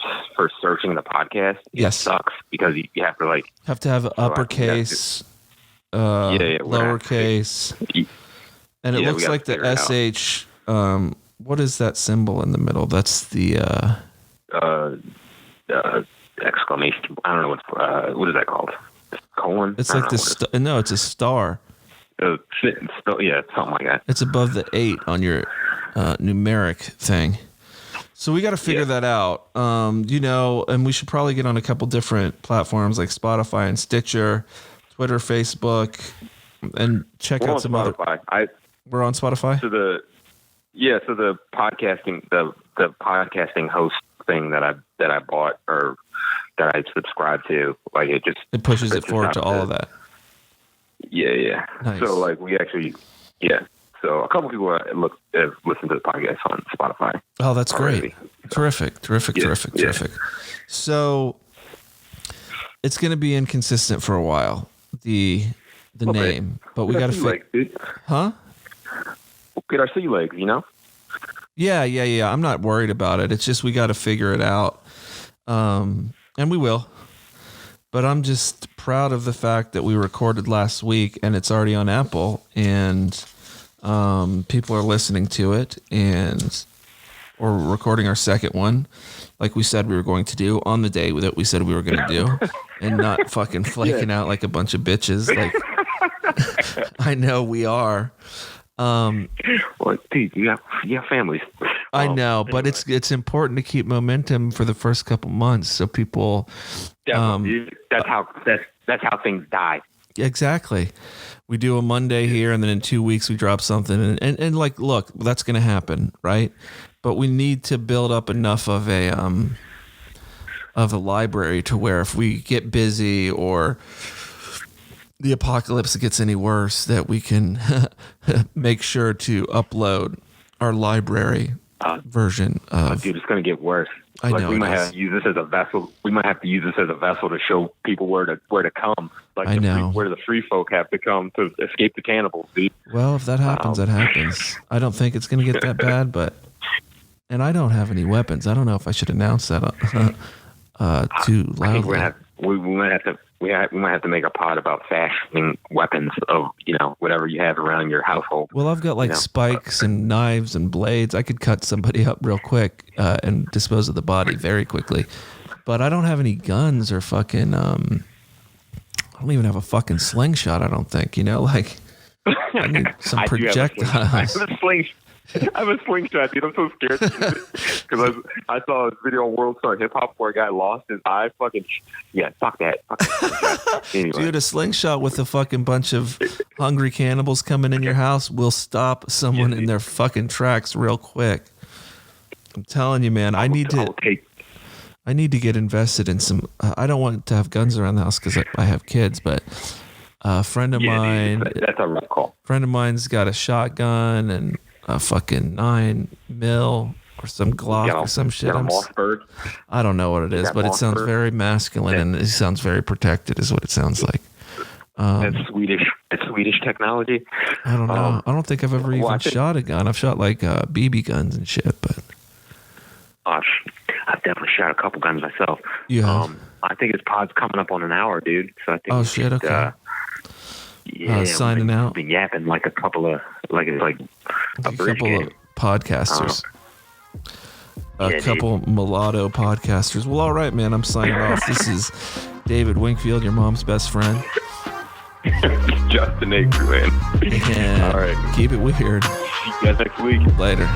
searching the podcast, it sucks because you have to have uppercase, lowercase, and it looks like the sh. What is that symbol in the middle? That's the exclamation. I don't know what is that called? Colon. It's like the no, it's a star. Yeah, something like that. It's above the 8 on your numeric thing. So we got to figure that out. And we should probably get on a couple different platforms like Spotify and Stitcher, Twitter, Facebook, and check out some other. We're on Spotify. So Yeah, so the podcasting host thing that I bought or that I subscribed to, like it pushes it forward to all of that. Yeah. Nice. So like we actually, So a couple people have listened to the podcast on Spotify. Oh, that's already. Great. Terrific. So it's going to be inconsistent for a while. The name, but we got to fix. Huh? Get our sea legs, you know? Yeah. I'm not worried about it. It's just we got to figure it out, and we will. But I'm just proud of the fact that we recorded last week and it's already on Apple and people are listening to it, and we're recording our second one, like we said we were going to do on the day that we said we were going to do, and not fucking flaking out like a bunch of bitches. Like I know we are. Well, dude, you have families. I know, but anyway. it's important to keep momentum for the first couple months, so people. That's how things die. Exactly. We do a Monday here, and then in 2 weeks we drop something, and like, look, that's going to happen, right? But we need to build up enough of a library to where if we get busy or the apocalypse gets any worse, that we can make sure to upload our library version of. Dude, it's going to get worse. I know. We might have to use this as a vessel. We might have to use this as a vessel to show people where to come. Like I know. Where the free folk have to come to escape the cannibals, dude. Well, if that happens, that happens. I don't think it's going to get that bad, and I don't have any weapons. I don't know if I should announce that too loudly. I think we might have to make a pod about fashioning weapons of, whatever you have around your household. Well, I've got spikes and knives and blades. I could cut somebody up real quick and dispose of the body very quickly. But I don't have any guns or fucking. I don't even have a fucking slingshot. I don't think. I need some projectiles. I have a slingshot, dude. I'm so scared because I saw a video on World Star Hip Hop where a guy lost his eye. Fuck that. Anyway. Dude, a slingshot with a fucking bunch of hungry cannibals coming in your house will stop someone in their fucking tracks real quick. I'm telling you, man. I need to get invested in some. I don't want to have guns around the house because I have kids, but a friend of mine. That's a rough call. Friend of mine's got a shotgun and a fucking 9mm or some Glock or some shit. I don't know what it is, but it sounds very masculine and it sounds very protected is what it sounds like. That's Swedish technology. I don't know. I don't think I've ever even shot a gun. I've shot like BB guns and shit, but I've definitely shot a couple guns myself. Yeah. I think his pod's coming up on an hour, dude. So I think okay. Signing out. Been yapping like a couple of a couple of podcasters. A couple mulatto podcasters. Well, all right, man. I'm signing off. This is David Wingfield, your mom's best friend. Justin Akerman. And all right. Keep it weird. See you guys next week. Later.